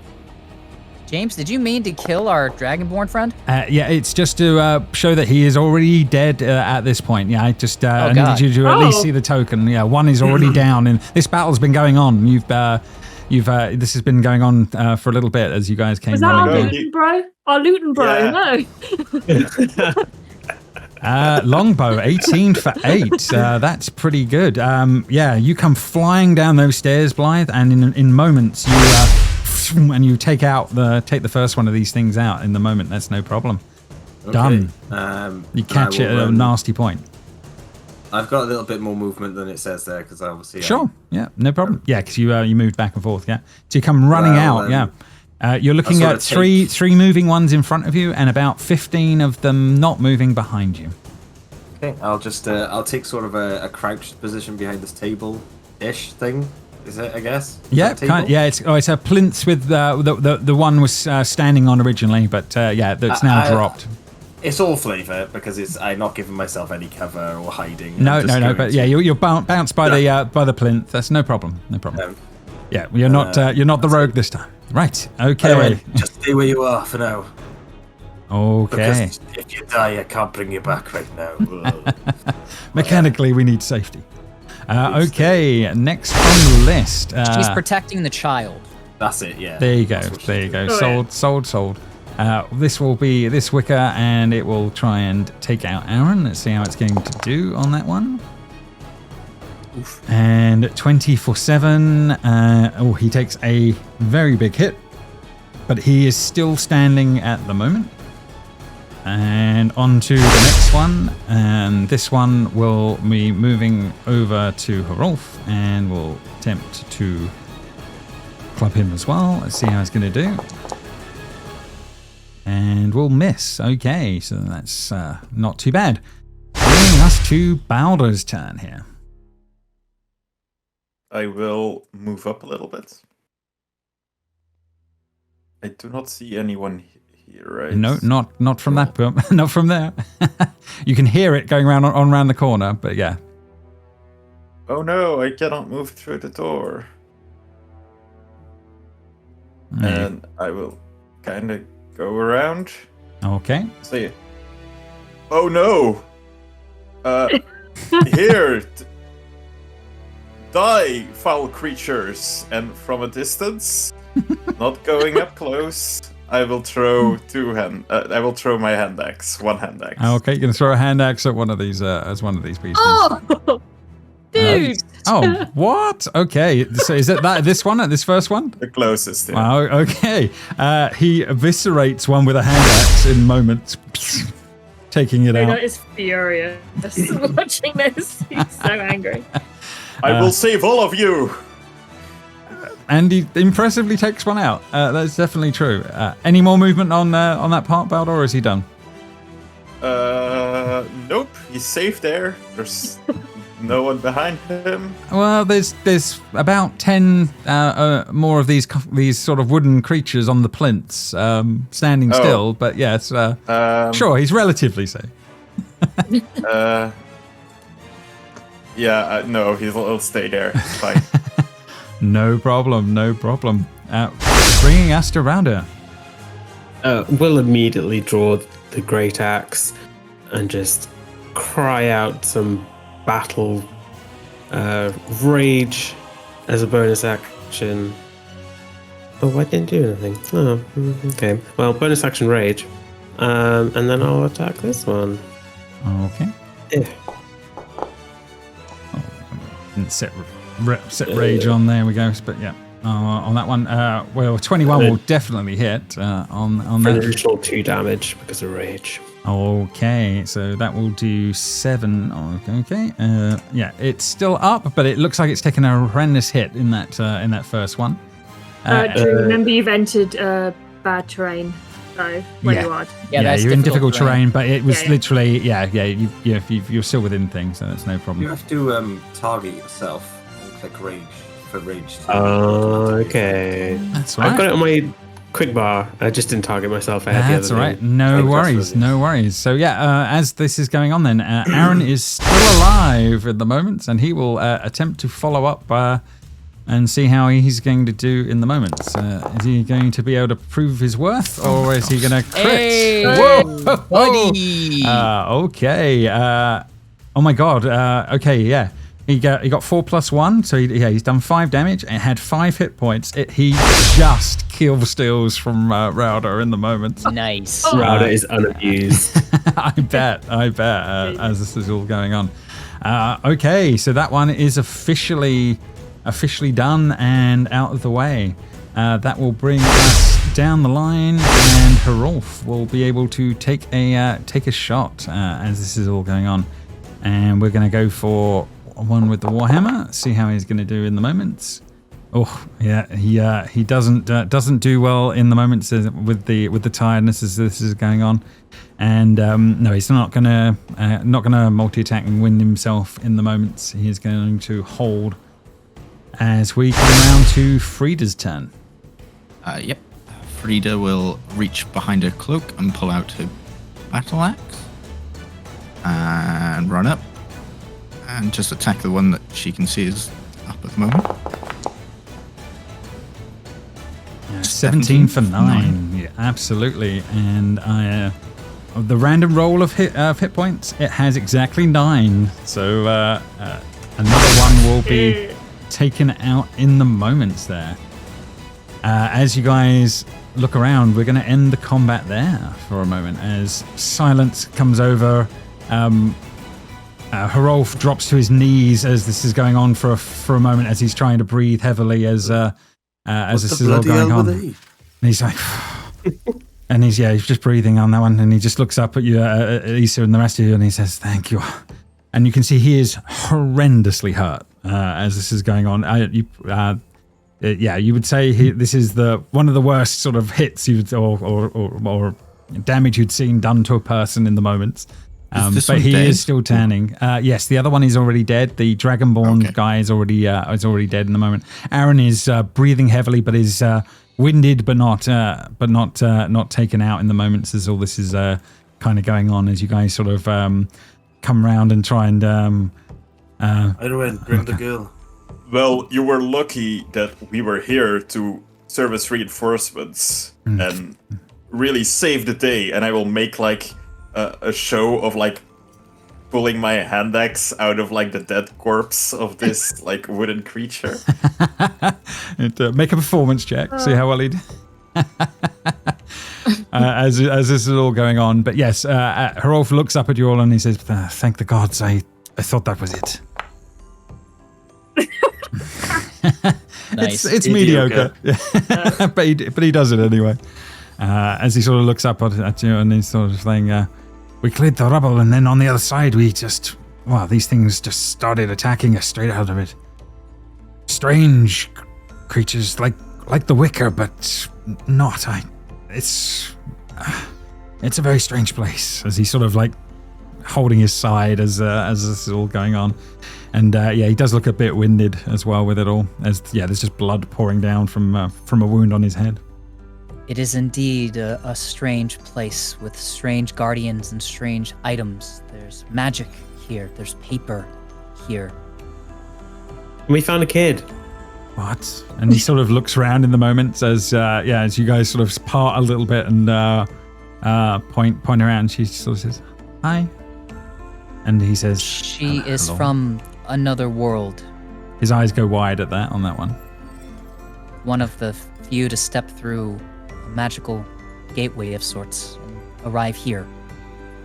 James, did you mean to kill our Dragonborn friend? Yeah, it's just to show that he is already dead at this point. Yeah, I just needed you to at least see the token. Yeah, one is already down, and this battle's been going on. This has been going on for a little bit as you guys came running. Was that our Luton bro? Our Luton bro? Yeah. No. Longbow, 18 for 8. That's pretty good. You come flying down those stairs, Blythe, and in moments you take the first one of these things out in the moment. That's no problem. Okay. Done. You catch it at a nasty point. I've got a little bit more movement than it says there because obviously. Sure. Yeah. No problem. Yeah, because you moved back and forth. Yeah. So you come running out. Yeah. You're looking at three moving ones in front of you and about 15 of them not moving behind you. Okay. I'll take sort of a crouched position behind this table-ish thing. Is it? I guess. Yeah. It's a plinth with the one was standing on originally, but that's now dropped. It's all flavour because I'm not giving myself any cover or hiding. No. But you're bounced by the plinth. That's no problem. No problem. You're not the rogue this time. Right. Okay. Anyway, just stay where you are for now. Okay. Because if you die, I can't bring you back right now. Mechanically, we need safety. Okay, next on the list. She's protecting the child. That's it, yeah. There you go. That's what she There you did. go. Sold. This will be this wicker, and it will try and take out Aaron. Let's see how it's going to do on that one. Oof. And 24/7. He takes a very big hit, but he is still standing at the moment. And on to the next one, and this one will be moving over to Hrolf, and we'll attempt to club him as well. Let's see how he's going to do. And we'll miss. Okay, so that's not too bad. Bringing us to Balder's turn here. I will move up a little bit. I do not see anyone here, right? No, not from that point. Not from there. You can hear it going around the corner, but yeah. Oh no, I cannot move through the door. No. And I will kind of go around. Okay. See. Oh no! Here! Die, foul creatures! And from a distance, not going up close, I will throw I will throw my hand axe. One hand axe. Okay, you're gonna throw a hand axe at one of these pieces. Oh, dude. Oh, what? Okay, so is it this one? This first one? The closest. Yeah. Wow. Okay. He eviscerates one with a hand axe in moments, taking it Bruno out. is furious watching this. He's so angry. I will save all of you. And he impressively takes one out. That's definitely true. Any more movement on that part, Balder, or is he done? Nope. He's safe there. There's no one behind him. Well, there's about 10 more of these sort of wooden creatures on the plinths, standing still. But yes, sure, he's relatively safe. Yeah. No, he'll stay there. It's fine. No problem. Bringing us to Rounder. We'll immediately draw the great axe and just cry out some battle rage as a bonus action. Oh, I didn't do anything. Oh, okay. Well, bonus action rage, and then I'll attack this one. Okay. Yeah. And set rage on. There we go. But yeah, on that one, well, 21 will definitely hit on For an that. additional 2 damage because of rage. Okay, so that will do 7. Okay, yeah, it's still up, but it looks like it's taken a horrendous hit in that first one. Drew, remember you've entered bad terrain, so where you are. Yeah, that's you're in difficult terrain. terrain, but it was Yeah. literally, you're still within things, so that's no You problem. have to target yourself and click rage for rage. To Oh, automatically- okay. That's I've got right. it on my quick bar. I just didn't target myself. I had the That's other all right. thing. No Thank God for worries. this. No worries. So yeah, as this is going on, then Aaron is still alive at the moment, and he will attempt to follow up and see how he's going to do in the moment. Is he going to be able to prove his worth, or is he going to crit? Hey, Whoa! buddy. Okay. Oh my God. Okay. Yeah. He got 4 + 1, so he's done 5 damage and had 5 hit points. He just kill steals from Rauder in the moment. Nice. Router is unabused. I bet. As this is all going on. Okay, so that one is officially done and out of the way. That will bring us down the line, and Hrolf will be able to take a shot as this is all going on. And we're going to go for one with the Warhammer. See how he's going to do in the moments. Oh yeah, he doesn't do well in the moments with the tiredness as this is going on. And no, he's not gonna multi-attack and win himself in the moments. He is going to hold as we come around to Frida's turn. Yep. Frida will reach behind her cloak and pull out her battle axe and run up and just attack the one that she can see is up at the moment. 17 for 9. Yeah, absolutely. And the random roll of hit points, it has exactly 9. So another one will be taken out in the moments there. As you guys look around, we're going to end the combat there for a moment as silence comes over. Harolf drops to his knees as this is going on for a moment as he's trying to breathe heavily as this is all going on. And he's like, and he's just breathing on that one, and he just looks up at you, Issa, and the rest of you, and he says, "Thank you." And you can see he is horrendously hurt as this is going on. You would say this is one of the worst sort of hits or damage you'd seen done to a person in the moments. But he is still turning. Yes, the other one is already dead. The Dragonborn guy is already dead in the moment. Aaron is breathing heavily, but is winded, but not taken out in the moments as all this is kind of going on. As you guys sort of come around and try and. Bring the girl. Well, you were lucky that we were here to serve as reinforcements and really save the day. And I will make a show of pulling my hand axe out of the dead corpse of this wooden creature. Make a performance check. See how well he did. As this is all going on, but yes, Harolf looks up at you all and he says, "Thank the gods. I thought that was it." Nice. It's mediocre, but he does it anyway. As he sort of looks up at you and he's sort of saying, "We cleared the rubble, and then on the other side, these things just started attacking us straight out of it. Strange creatures like the Wicker, but not. It's a very strange place." As he's sort of holding his side as this is all going on, and he does look a bit winded as well with it all. As there's just blood pouring down from a wound on his head. It is indeed a strange place with strange guardians and strange items. There's magic here. There's paper here. We found a kid. What? And he sort of looks around in the moments as you guys sort of part a little bit and point around. She sort of says, "Hi." And he says, "She is hello." from another world. His eyes go wide at that on that one. One of the few to step through a magical gateway of sorts and arrive here.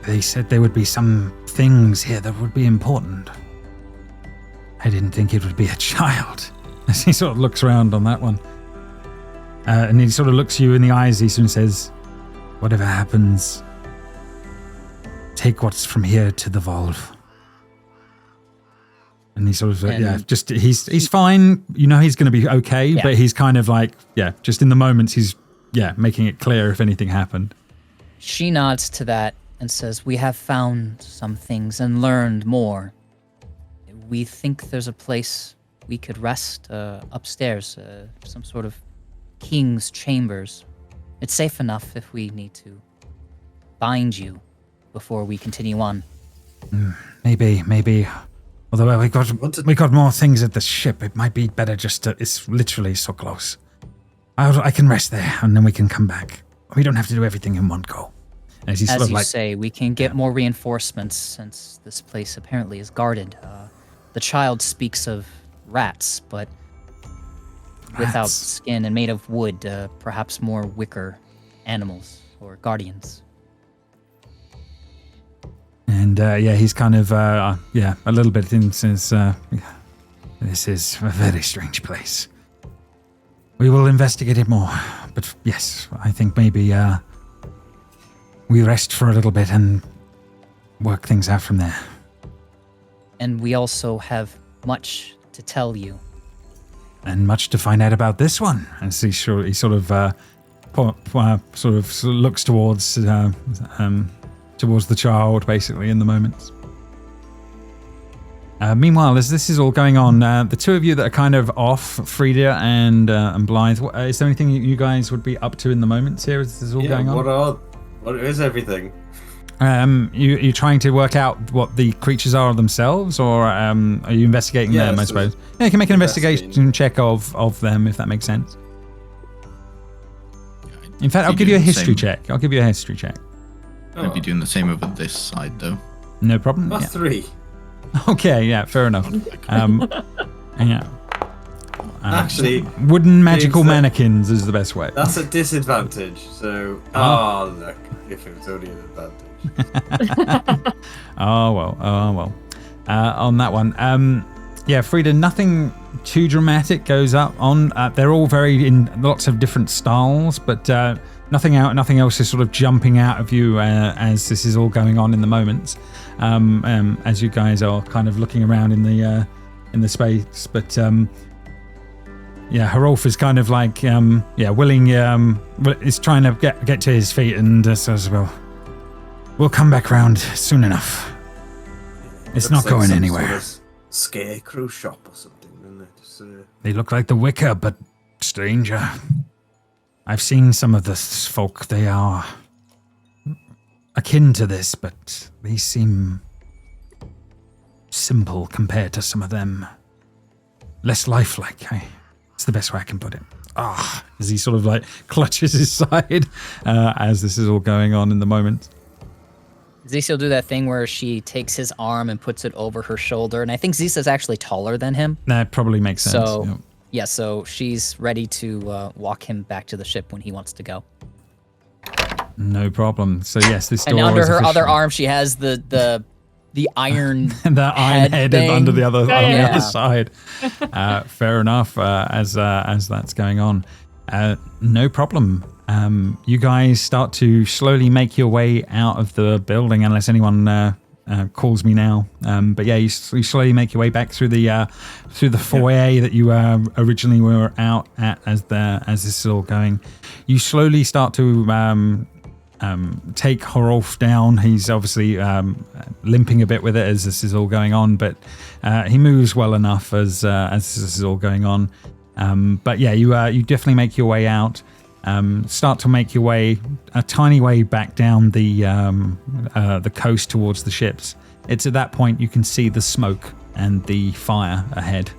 They said there would be some things here that would be important. I didn't think it would be a child." As he sort of looks around on that one. And he sort of looks you in the eyes, he soon says, "Whatever happens, take what's from here to the Volve." And he sort of, he's fine. You know he's going to be okay, but he's kind of just in the moments, he's, making it clear if anything happened. She nods to that and says, "We have found some things and learned more. We think there's a place we could rest upstairs, some sort of king's chambers. It's safe enough if we need to bind you before we continue on." Maybe. Although we got more things at the ship, it might be better it's literally so close. I can rest there and then we can come back. We don't have to do everything in one go. As you say, we can get more reinforcements since this place apparently is guarded. The child speaks of rats, but without skin and made of wood, perhaps more wicker animals or guardians. And he's kind of a little bit in since this is a very strange place. We will investigate it more, but yes, I think maybe we rest for a little bit and work things out from there. And we also have much to tell you. And much to find out about this one. And he sort of looks towards the child, basically, in the moments. Meanwhile, as this is all going on, the two of you that are kind of off, Frida and Blythe, is there anything you guys would be up to in the moments here as this is all going on? What is everything? You trying to work out what the creatures are themselves, or are you investigating them, I suppose? Yeah, you can make an investigation check of them, if that makes sense. In fact, I'll give you a history check. I'll give you a history check. I'd be doing the same over this side, though. No problem. That's 3. Okay, yeah, fair enough. Yeah. Actually, wooden magical it's, mannequins is the best way. that's a disadvantage. So, look, if it was only an advantage. Oh well. On that one, yeah, Frida, nothing too dramatic goes up on. They're all very in lots of different styles, but nothing else is sort of jumping out of you as this is all going on in the moments. As you guys are kind of looking around in the space, but yeah, Harolf is kind of like willing. Is trying to get to his feet and says, "Well, we'll come back round soon enough. It's not going anywhere." Sort of scarecrow shop or something, doesn't it? Just, They look like the Wicker, but stranger. I've seen some of this folk. They are akin to this, but they seem simple compared to some of them. Less lifelike. It's the best way I can put it. As he sort of like clutches his side as this is all going on in the moment. Zisa will do that thing where she takes his arm and puts it over her shoulder, and I think Zisa's actually taller than him. That probably makes sense. So, yeah, so she's ready to walk him back to the ship when he wants to go. No problem. So yes, this door And under is her officially- other arm, she has the iron the iron head thing. under the other on the Yeah. other side. Fair enough. As that's going on, no problem. You guys start to slowly make your way out of the building, unless anyone calls me now. But yeah, you slowly make your way back through the foyer that you originally were out at as this is all going. You slowly start to take Horolf down. He's obviously limping a bit with it as this is all going on, but he moves well enough as this is all going on. But yeah, you definitely make your way out. Start to make your way a tiny way back down the coast towards the ships. It's at that point you can see the smoke and the fire ahead,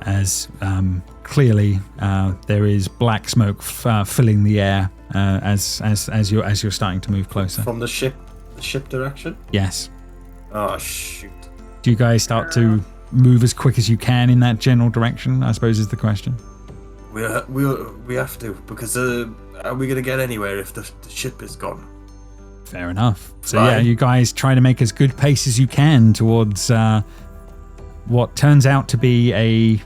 as clearly there is black smoke filling the air as you're starting to move closer. from the ship direction. Yes. Oh shoot! Do you guys start to move as quick as you can in that general direction? I suppose is the question. We have to, because are we gonna get anywhere if the ship is gone? Fair enough. So Right. yeah, you guys try to make as good pace as you can towards what turns out to be a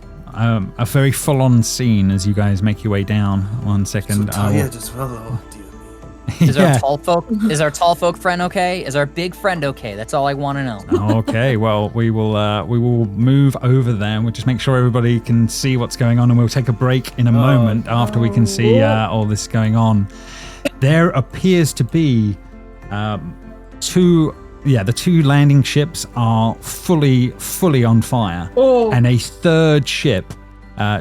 very full-on scene as you guys make your way down. 1 second. So tired as well. Oh dear me. Is our tall folk friend okay? Is our big friend okay? That's all I want to know. Okay, well, we will move over there. We'll just make sure everybody can see what's going on, and we'll take a break in a moment after we can see all this going on. There appears to be the two landing ships are fully on fire, and a third ship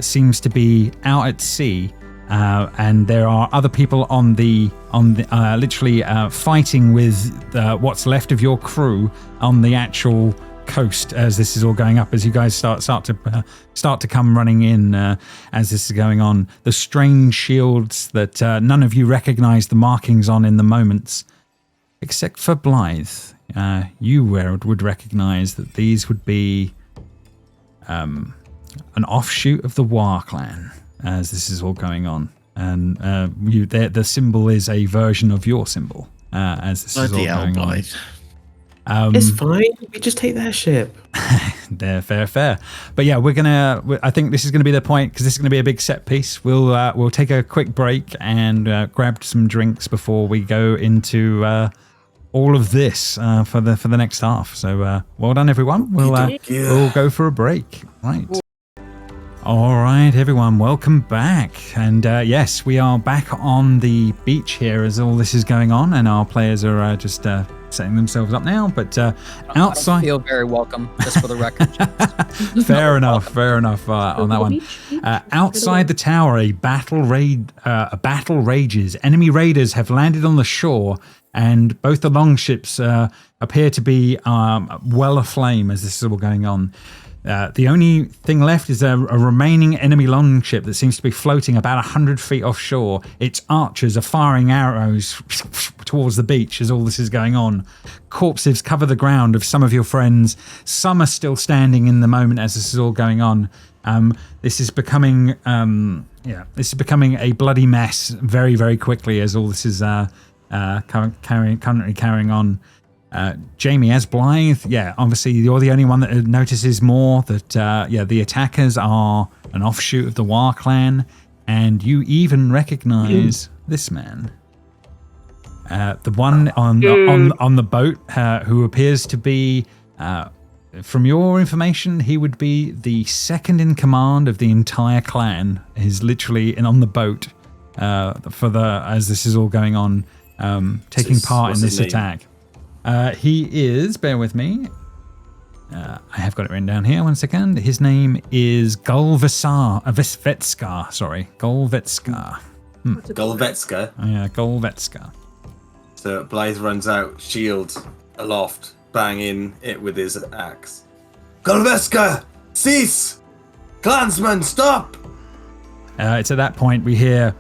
seems to be out at sea. And there are other people on the literally fighting with what's left of your crew on the actual coast as this is all going up. As you guys start to come running in as this is going on, the strange shields that none of you recognize the markings on in the moments, except for Blythe. You would recognize that these would be an offshoot of the War clan. As this is all going on, and the symbol is a version of your symbol. As this is all going on, It's fine. We just take their ship. They're fair. But yeah, I think this is gonna be the point, because this is gonna be a big set piece. We'll take a quick break and grab some drinks before we go into all of this for the next half. So well done, everyone. We'll go for a break. Right. All right, everyone, welcome back. And yes, we are back on the beach here as all this is going on, and our players are just setting themselves up now. But outside, I don't feel very welcome, just for the record. fair enough on that one. Outside the tower, a battle rages. Enemy raiders have landed on the shore, and both the longships appear to be well aflame as this is all going on. The only thing left is a remaining enemy longship that seems to be floating about 100 feet offshore. Its archers are firing arrows towards the beach as all this is going on. Corpses cover the ground of some of your friends. Some are still standing in the moment as this is all going on. This is becoming a bloody mess very, very quickly as all this is currently carrying on. Jamie, as Blythe, obviously you're the only one that notices more that, the attackers are an offshoot of the War clan, and you even recognize this man. The one on the boat who appears to be, from your information, he would be the second in command of the entire clan. He's literally on the boat as this is all going on, taking part in this attack. He is, bear with me, I have got it written down here, one second. His name is Golvetskar. Golvetskar. Golvetska. Yeah, Golvetskar. So Blythe runs out, shield aloft, banging it with his axe. Golvetska! Cease! Clansmen, stop! It's at that point we hear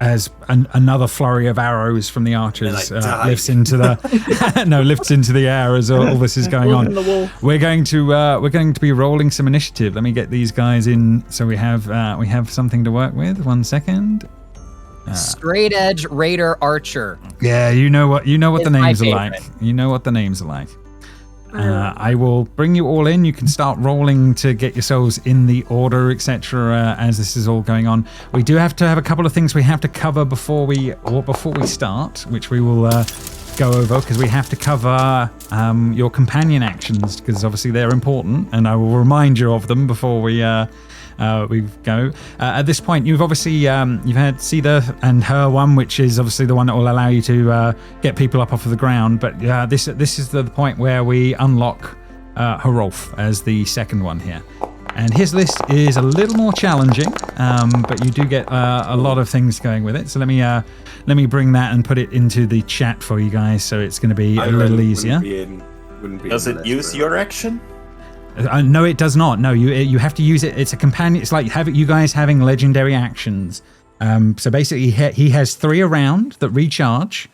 as another flurry of arrows from the archers lifts into the air as all this is going on. We're going to be rolling some initiative. Let me get these guys in so we have something to work with. 1 second. Straight edge raider archer. Yeah, you know what the names are like. favorite. You know what the names are like. I will bring you all in. You can start rolling to get yourselves in the order, etc. As this is all going on. We do have to have a couple of things we have to cover before we start, which we will go over because we have to cover your companion actions because obviously they're important, and I will remind you of them before we go. At this point, you've obviously you've had Cedar and her one, which is obviously the one that will allow you to get people up off of the ground. But this is the point where we unlock Hrolf as the second one here. And his list is a little more challenging, but you do get a lot of things going with it. So let me bring that and put it into the chat for you guys, so it's going to be a little easier. Does it use your action? No, it does not. No, you have to use it. It's a companion. It's like you guys having legendary actions. So basically, he has 3 around that recharge.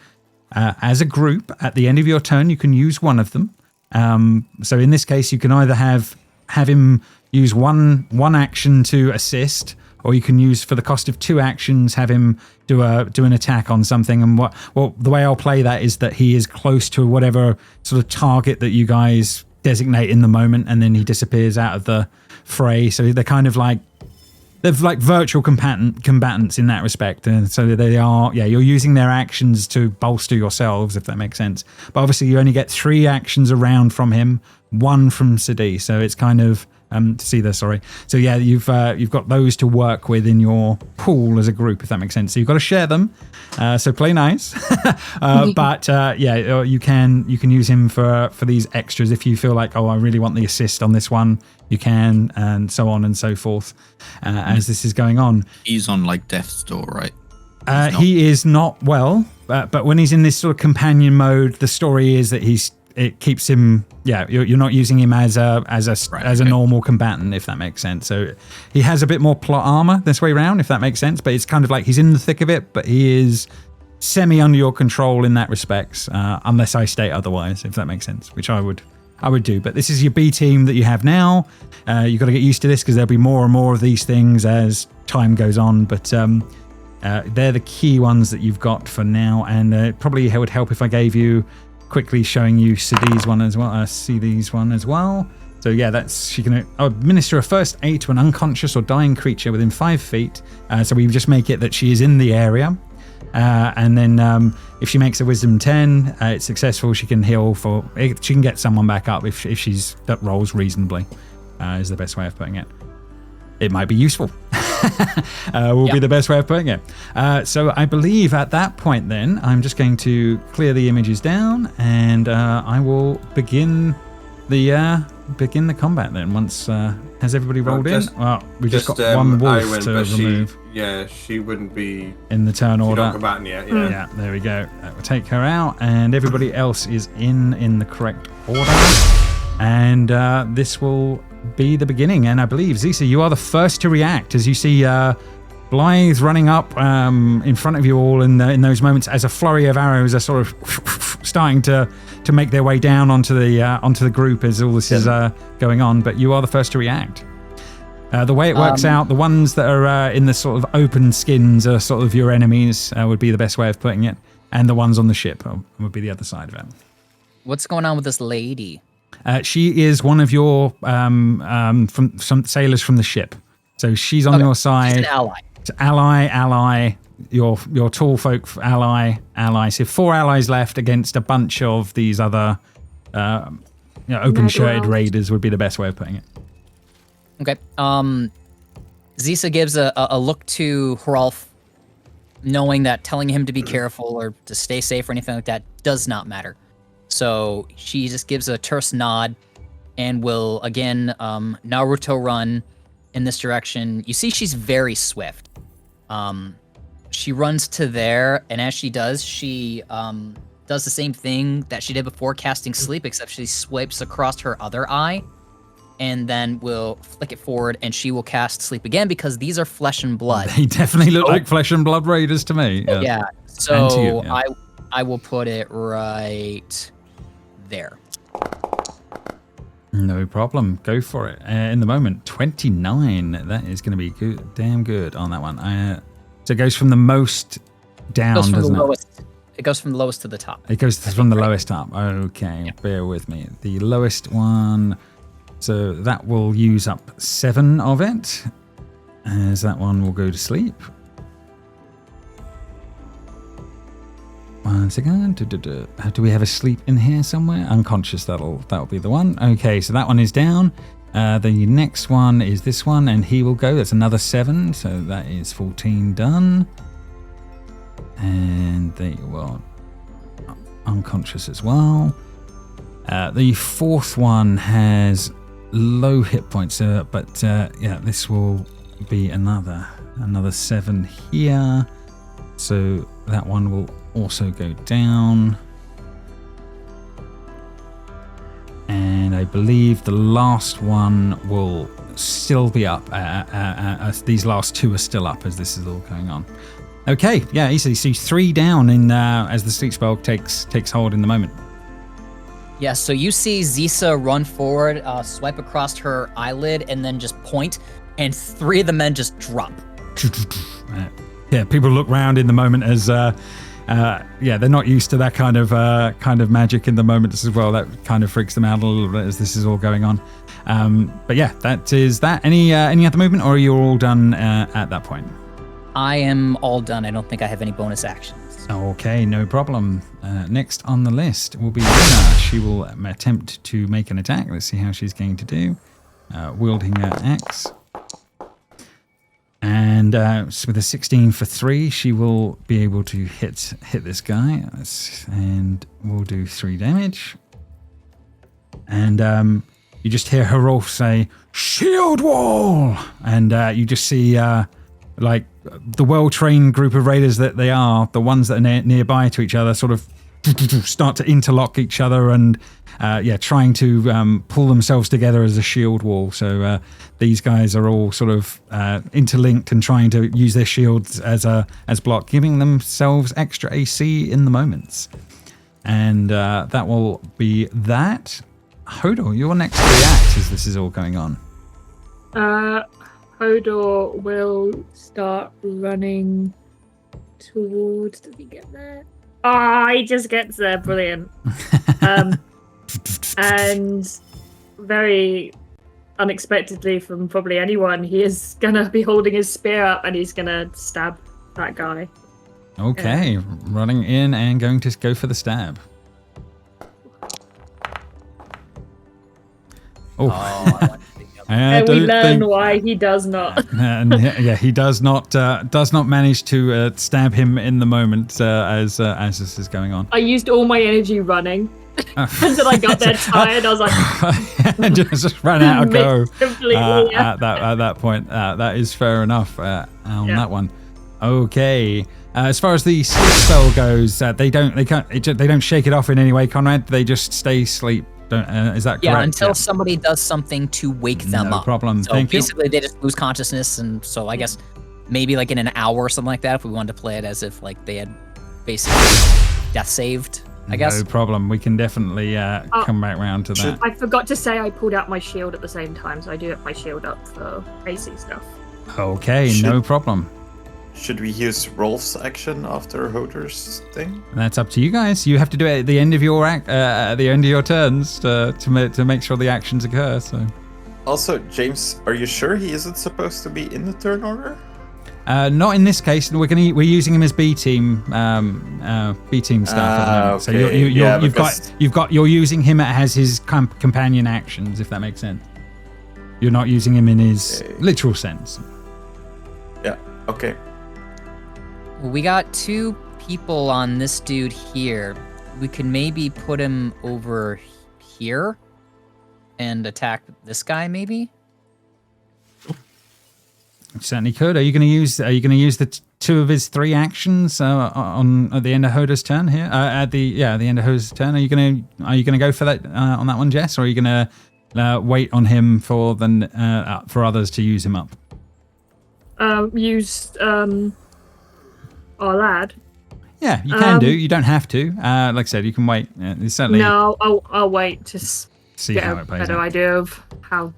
As a group, at the end of your turn, you can use one of them. So in this case, you can either have him use one action to assist, or you can use, for the cost of 2 actions, have him do an attack on something. And the way I'll play that is that he is close to whatever sort of target that you guys designate in the moment, and then he disappears out of the fray. So they're like virtual combatants in that respect, and so they are. Yeah, you're using their actions to bolster yourselves, if that makes sense. But obviously, you only get 3 actions around from him, 1 from Sadi. So it's kind of Cedar, sorry. So yeah, you've got those to work with in your pool as a group, if that makes sense. So you've got to share them. So play nice, but you can use him for these extras if you feel like, I really want the assist on this one. You can, and so on and so forth, as this is going on. He's on like death's door, right? He is not well, but when he's in this sort of companion mode, the story is that it keeps him. Yeah, you're not using him as a normal combatant, if that makes sense. So he has a bit more plot armor this way around, if that makes sense. But it's kind of like he's in the thick of it, but he is semi under your control in that respects, unless I state otherwise, if that makes sense, which I would do. But this is your B team that you have now. You've got to get used to this because there'll be more and more of these things as time goes on. But they're the key ones that you've got for now, and it probably would help if I gave you quickly showing you Cd's one as well. Cd's one as well. So yeah, she can administer a first aid to an unconscious or dying creature within 5 feet. So we just make it that she is in the area. And then if she makes a wisdom 10, it's successful. She can heal she can get someone back up if that rolls reasonably, is the best way of putting it. It might be useful. Will be the best way of putting it. So I believe at that point then, I'm just going to clear the images down, and I will begin the combat then. Once has everybody rolled in? Well, we just got one wolf to remove. She wouldn't be in the turn order. Not combatant yet. Yeah, there we go. We'll take her out, and everybody else is in the correct order. And this will be the beginning. And I believe, Zisa, you are the first to react as you see Blythe running up in front of you all in those moments as a flurry of arrows are sort of starting to make their way down onto the group as all this is going on. But you are the first to react. The way it works out, the ones that are in the sort of open skins are sort of your enemies, would be the best way of putting it. And the ones on the ship would be the other side of it. What's going on with this lady? She is one of your from some sailors from the ship. So she's on your side. She's an ally. It's ally, your tall folk ally. So 4 allies left against a bunch of these other open-shirted raiders would be the best way of putting it. Okay. Zisa gives a look to Hrolf, knowing that telling him to be careful or to stay safe or anything like that does not matter. So she just gives a terse nod and will, again, Naruto run in this direction. You see she's very swift. She runs to there, and as she does, she does the same thing that she did before casting sleep, except she swipes across her other eye and then will flick it forward, and she will cast sleep again because these are flesh and blood. They definitely look like flesh and blood raiders to me. Yeah. So to you, yeah. I will put it right there. No problem. Go for it. In the moment, 29. That is going to be good, damn good on that one. So it goes from the most down, doesn't it? It goes from the lowest to the top. It goes from the lowest up. Okay, yeah. Bear with me. The lowest one. So that will use up 7 of it, as that one will go to sleep. Once again, do we have a sleep in here somewhere? Unconscious, that'll be the one. Okay, so that one is down. The next one is this one, and he will go. That's another 7, so that is 14 done. And they will unconscious as well. The 4th one has low hit points, but this will be another 7 here. So that one will also go down. And I believe the last one will still be up. These last 2 are still up as this is all going on. Okay, yeah, easily. So 3 down in as the sleep spell takes hold in the moment. Yeah, so you see Zisa run forward, swipe across her eyelid, and then just point, and 3 of the men just drop. Yeah, people look round in the moment as they're not used to that kind of magic in the moment as well. That kind of freaks them out a little bit as this is all going on. But yeah, that is that. Any other movement, or are you all done at that point? I am all done. I don't think I have any bonus actions. Okay, no problem. Next on the list will be Luna. She will attempt to make an attack. Let's see how she's going to do. Wielding her axe. And with a 16 for 3, she will be able to hit this guy. And we'll do 3 damage. And you just hear Hrolf say, "Shield wall!" And you just see like the well-trained group of raiders that they are, the ones that are nearby to each other, sort of start to interlock each other and trying to pull themselves together as a shield wall. So these guys are all sort of interlinked and trying to use their shields as block, giving themselves extra AC in the moments. And that will be that. Hodor, you're next to react as this is all going on. Hodor will start running towards. Does he get there? He just gets there. Brilliant. And very unexpectedly from probably anyone, he is gonna be holding his spear up and he's gonna stab that guy. Okay, running in and going to go for the stab. And we learn why he does not. And he does not manage to stab him in the moment as this is going on. I used all my energy running until I got there tired. I was like, and just ran out of go at that point. That is fair enough on that one. Okay. As far as the sleep spell goes, they don't shake it off in any way, Conrad. They just stay asleep Is that correct? Yeah, until somebody does something to wake them No up. problem. So Thank you. basically, they just lose consciousness, and so I guess maybe like in an hour or something like that, if we wanted to play it as if like they had basically death saved. I guess. No problem. We can definitely come back round to that. I forgot to say I pulled out my shield at the same time, so I do have my shield up for AC stuff. Okay, no problem. Should we use Rolf's action after Hodor's thing? That's up to you guys. You have to do it at the end of your at the end of your turns to make sure the actions occur. So. Also, James, are you sure he isn't supposed to be in the turn order? Not in this case. We're using him as B team stuff at the moment. So you're using him as his companion actions, if that makes sense. You're not using him in his literal sense. Yeah. Okay. We got 2 people on this dude here. We could maybe put him over here and attack this guy, maybe. Certainly could. Are you going to use the 2 of his 3 actions at the end of Hodor's turn here? At the end of Hodor's turn, are you going to go for that on that one, Jess, or are you going to wait on him for for others to use him up? Use our lad. Yeah, you can do. You don't have to. Like I said, you can wait. Certainly. No, I'll wait to See get how a it plays better out. idea of how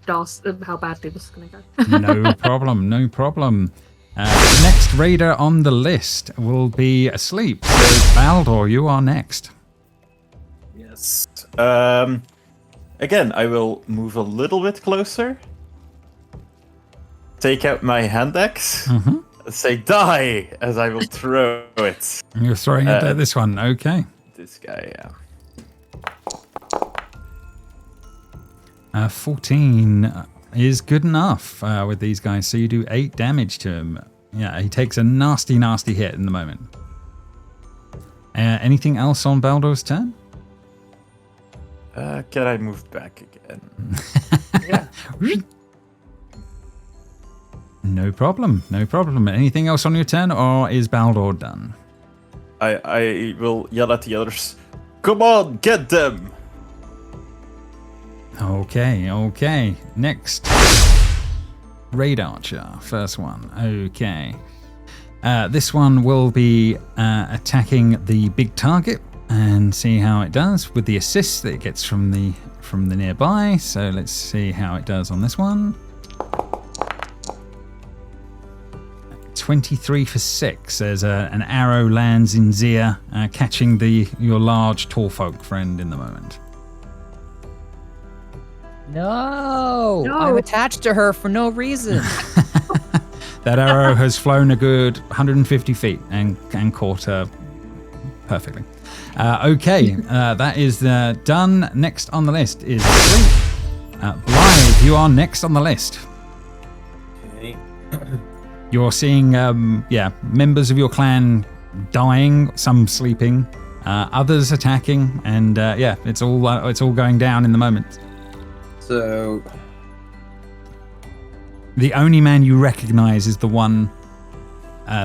badly this is going to go. No problem. No problem. Next raider on the list will be asleep. So Baldor, you are next. Yes. Again, I will move a little bit closer. Take out my hand axe. Say die as I will throw it. You're throwing it at this one. Okay. This guy, yeah. 14 is good enough with these guys. So you do 8 damage to him. Yeah, he takes a nasty, nasty hit in the moment. Anything else on Baldor's turn? Can I move back again? Yeah. No problem. No problem. Anything else on your turn, or is Baldor done? I will yell at the others. Come on, get them! Okay. Next. Raid Archer, first one. Okay. This one will be attacking the big target and see how it does with the assist that it gets from the nearby. So let's see how it does on this one. 23 for 6 as an arrow lands in Zia, catching your large tall folk friend in the moment. No, I'm attached to her for no reason. That arrow has flown a good 150 feet and caught her perfectly. Okay, that is done. Next on the list is Blythe. You are next on the list. Okay. You're seeing, members of your clan dying, some sleeping, others attacking, and it's all going down in the moment. So the only man you recognize is the one,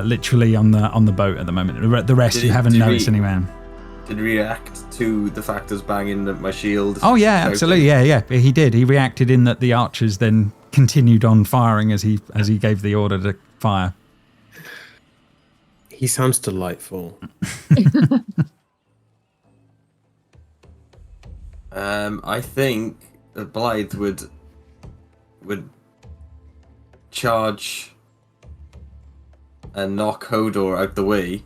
literally on the boat at the moment. The rest you haven't noticed any man. Did he react to the fact I was banging my shield? Oh yeah, absolutely, yeah. He did. He reacted in that the archers then continued on firing as he gave the order to fire. He sounds delightful. I think that Blythe would charge and knock Hodor out the way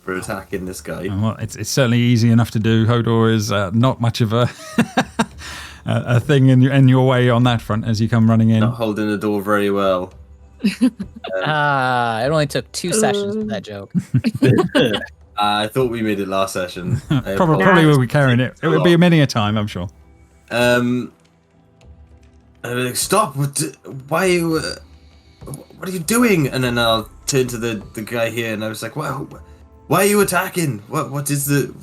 for attacking this guy. Well, it's certainly easy enough to do. Hodor is not much of a a thing in your way on that front as you come running in. Not holding the door very well. It only took 2 sessions for that joke. I thought we made it last session. Probably will be carrying it. It would be many a time, I'm sure. Stop! Why are you? What are you doing? And then I'll turn to the guy here, and I was like, "Wow, why are you attacking? What's the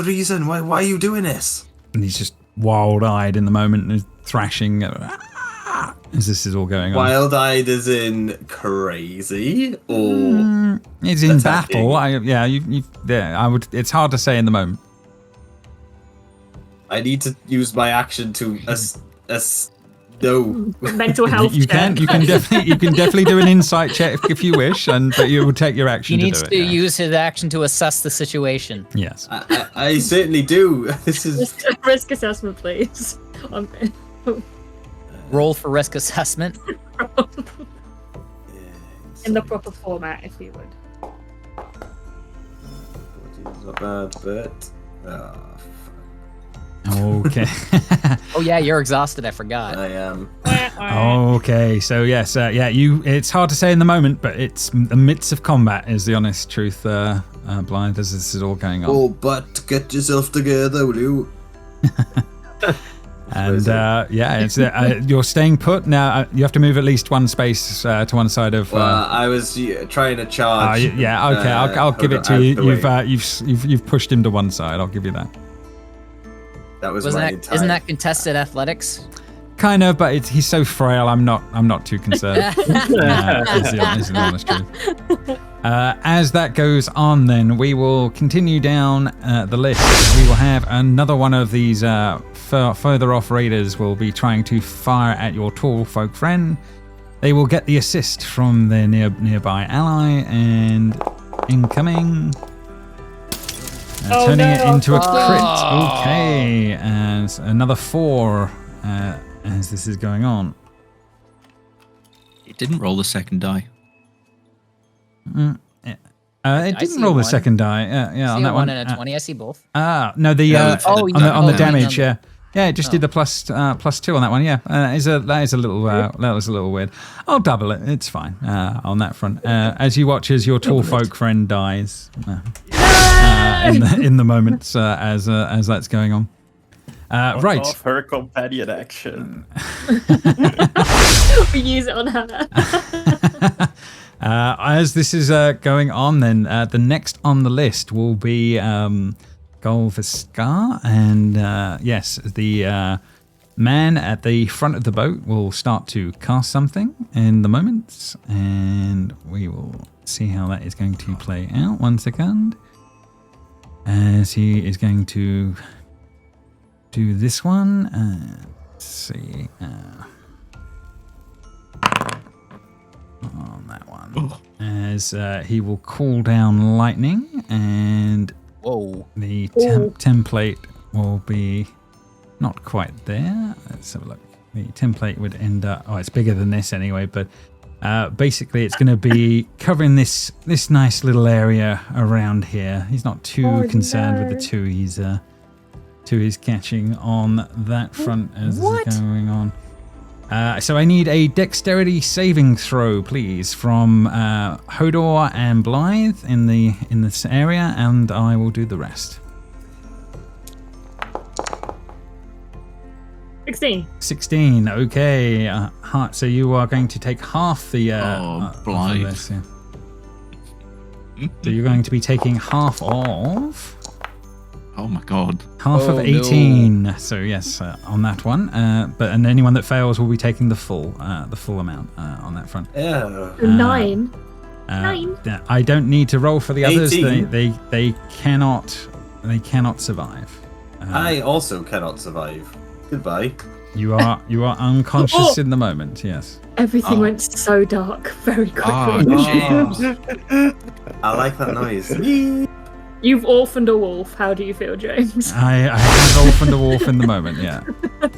reason? Why are you doing this?" And he's just wild-eyed in the moment and thrashing as this is all going on. Wild-eyed as in crazy, or He's in attacking. battle. It's hard to say in the moment. I need to use my action to no. Mental health You check. can definitely do an insight check if you wish, but you will take your action He to needs do it. to yeah. use his action to assess the situation. Yes. I certainly do. This is Risk assessment, please. Roll for risk assessment. In the proper format, if you would. it's not bad, but Okay. Oh yeah, you're exhausted. I forgot. I am. Okay. So yes, you. It's hard to say in the moment, but it's the midst of combat is the honest truth. Blythe, as this is all going on. Oh, but get yourself together, will you? And it's you're staying put now. You have to move at least one space to one side of. I was trying to charge. Okay. I'll give it to you. You've pushed him to one side. I'll give you that. That was Isn't that contested athletics? Kind of, but he's so frail. I'm not too concerned. Is the honest truth. As that goes on, then we will continue down the list. We will have another one of these further off raiders will be trying to fire at your tall folk friend. They will get the assist from their nearby ally, and incoming. Turning it into a crit. Okay, and another 4 as this is going on. It didn't roll the second die. It didn't roll the second die. Yeah, on that one. 1 and a 20. I see both. No, the on the damage. Yeah, it just did the plus 2 on that one. Yeah, that is a little weird. I'll double it. It's fine on that front. As you watch as your tall folk friend dies in the moments as that's going on. Right. Off her companion action. We use it on her. As this is going on, then the next on the list will be Golviskar, and yes, the man at the front of the boat will start to cast something in the moments, and we will see how that is going to play out. 1 second, as he is going to do this one. Let's see. On that one, as he will call down lightning, and the template will be not quite there. Let's have a look. The template would end up. Oh, it's bigger than this anyway, but basically it's going to be covering this nice little area around here. He's not too concerned with the two he's catching on that front as this is going on. So I need a dexterity saving throw, please, from Hodor and Blythe in this area, and I will do the rest. 16. Okay. So you are going to take half the. Blythe. Of this, yeah. So you're going to be taking half of. Oh my god. Half of 18. No. So yes, on that one. And anyone that fails will be taking the full amount on that front. Yeah. 9. 9. I don't need to roll for the others. 18. They cannot survive. I also cannot survive. Goodbye. You are unconscious in the moment. Yes. Everything went so dark very quickly. James. I like that noise. You've orphaned a wolf. How do you feel, James? I have orphaned a wolf in the moment. Yeah.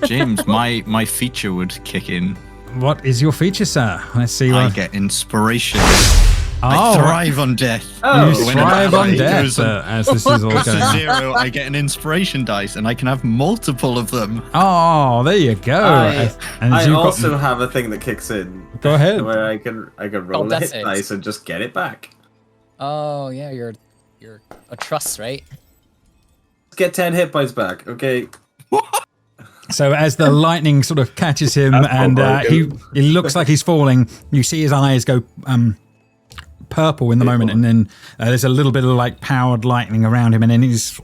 James, my feature would kick in. What is your feature, sir? Let's see. I get inspiration. Oh, I thrive on death. You thrive on death as this is all going on. 0, I get an inspiration dice, and I can have multiple of them. Oh, there you go. I also have a thing that kicks in. Go ahead. Where I can roll a hit dice and just get it back. Oh yeah, you're a truss, right? Get 10 hit points back, okay? So as the lightning sort of catches him and he looks like he's falling, you see his eyes go purple in the moment, and then there's a little bit of like powered lightning around him, and then he stays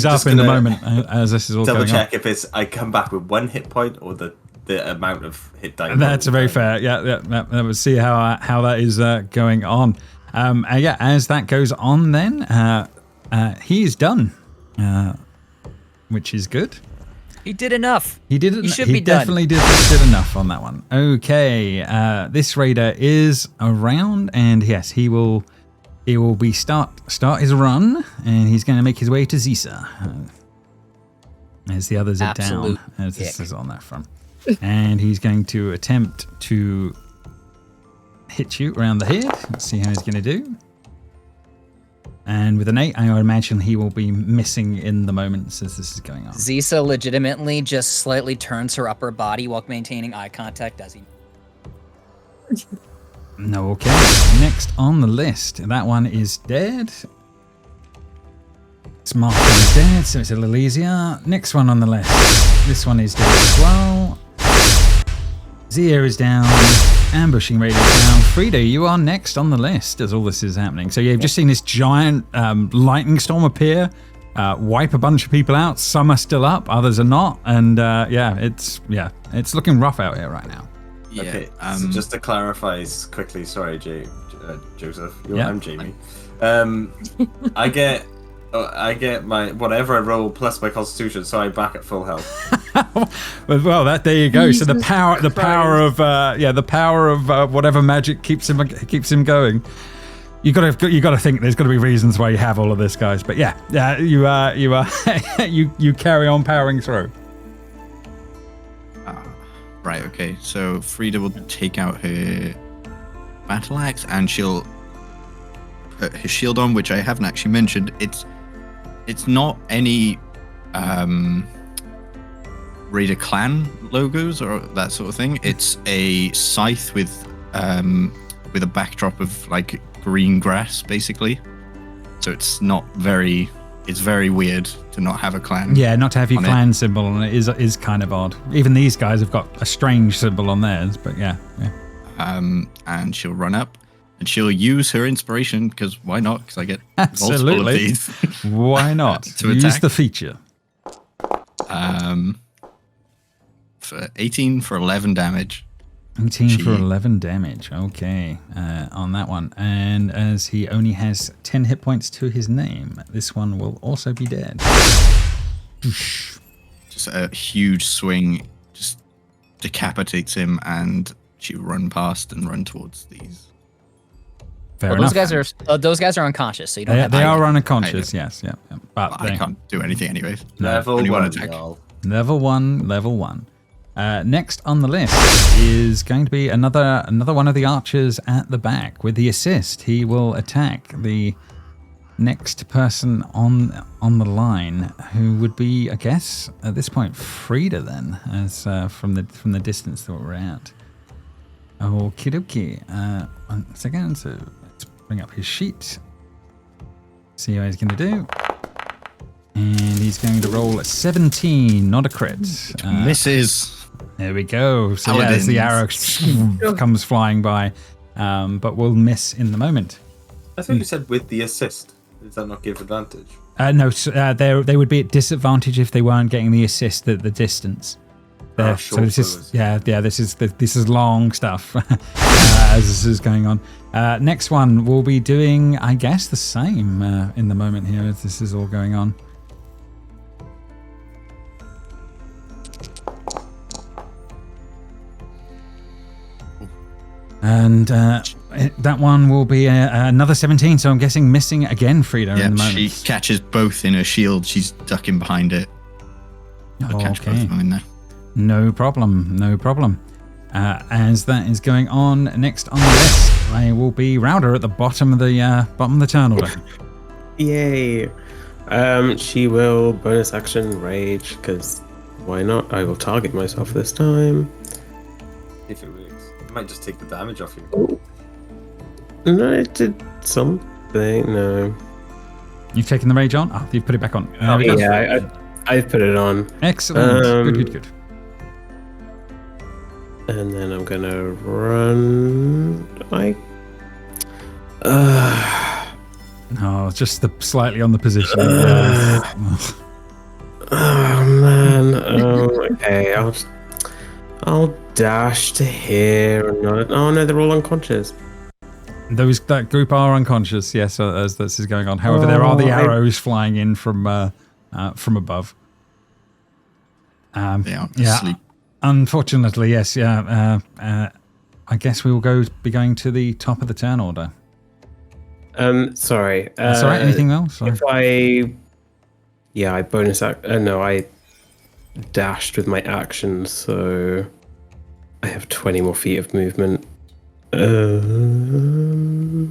up in the moment as this is all going on. Double check if it's I come back with 1 hit point or the amount of hit dice. That's very fair. Yeah. We'll see how that is going on. As that goes on, then he is done. which is good. He did enough. He did. He should he be done. definitely did enough on that one. Okay, this raider is around, and yes, he will be start his run, and he's going to make his way to Zisa. As the others are Absolute down, as this dick. is on that front, and he's going to attempt to hit you around the head. Let's see how he's going to do. And with an 8, I would imagine he will be missing in the moment as this is going on. Zisa legitimately just slightly turns her upper body while maintaining eye contact as he. No, okay. Next on the list, that one is dead. It's marked as dead, so it's a little easier. Next one on the list. This one is dead as well. Zia is down. Ambushing raid is down. Frida, you are next on the list as all this is happening. So you've just seen this giant lightning storm appear, wipe a bunch of people out. Some are still up, others are not, and it's looking rough out here right now. Yeah. Okay, so just to clarify quickly, sorry, Joseph, Yeah. I'm Jamie. I get my whatever I roll plus my constitution, so I'm back at full health. Well, there you go. So the Jesus power of whatever magic keeps him going. You got to think there's got to be reasons why you have all of this, guys. But you carry on powering through. Right, okay. So Frida will take out her battle axe and she'll put her shield on, which I haven't actually mentioned. It's not any Raider clan logos or that sort of thing. It's a scythe with a backdrop of like green grass, basically. So it's very weird to not have a clan. Yeah, not to have your on clan symbol on it is kind of odd. Even these guys have got a strange symbol on theirs, but yeah. And she'll run up and she'll use her inspiration, because why not? Because I get multiple of Absolutely. these. Why not? To Use attack. the feature. For 18 for 11 damage. 18 for 11 damage. Okay, on that one. And as he only has 10 hit points to his name, this one will also be dead. Just a huge swing, just decapitates him, and she'll run past and run towards these. Fair Well, enough. those guys are unconscious, so you don't. They have to- are unconscious, yes, yeah. But I can't do anything anyways. Level only one 1, attack. y'all. level one. Next on the list is going to be another one of the archers at the back with the assist. He will attack the next person on the line, who would be, I guess, at this point, Frida. Then, as from the distance that we're at. Okie dokie. 1 second. So let's bring up his sheet. See how he's going to do. And he's going to roll a 17, not a crit. Misses. There we go. So yeah, as the arrow comes flying by, but will miss in the moment. I thought you said with the assist. Does that not give advantage? No, so, they would be at disadvantage if they weren't getting the assist at the distance. Oh, So this is short this is long stuff as this is going on. Next one will be doing, I guess, the same in the moment here as this is all going on. And that one will be another 17, so I'm guessing missing again, Frida, in the moment. She catches both in her shield. She's ducking behind it. I'll catch both of them in there. No problem. As that is going on, next on the list, I will be Router at the bottom of the turn order. Yay. She will bonus action rage, because why not? I will target myself this time. If it works. It might just take the damage off you. No, it did something. No. You've taken the rage on? Oh, you've put it back on. There we go. Yeah, I've put it on. Excellent. Good. And then I'm gonna run. Oh, just slightly on the position. Oh man. Okay. I'll dash to here. Oh no, they're all unconscious. That group are unconscious, yes, as this is going on. However, there are the arrows flying in from from above. They aren't Yeah. asleep. Unfortunately, yes. Yeah. I guess we will be going to the top of the turn order. Sorry. That's all right. Anything else? Or- If I bonus act. No, I dashed with my action, so I have 20 more feet of movement. Do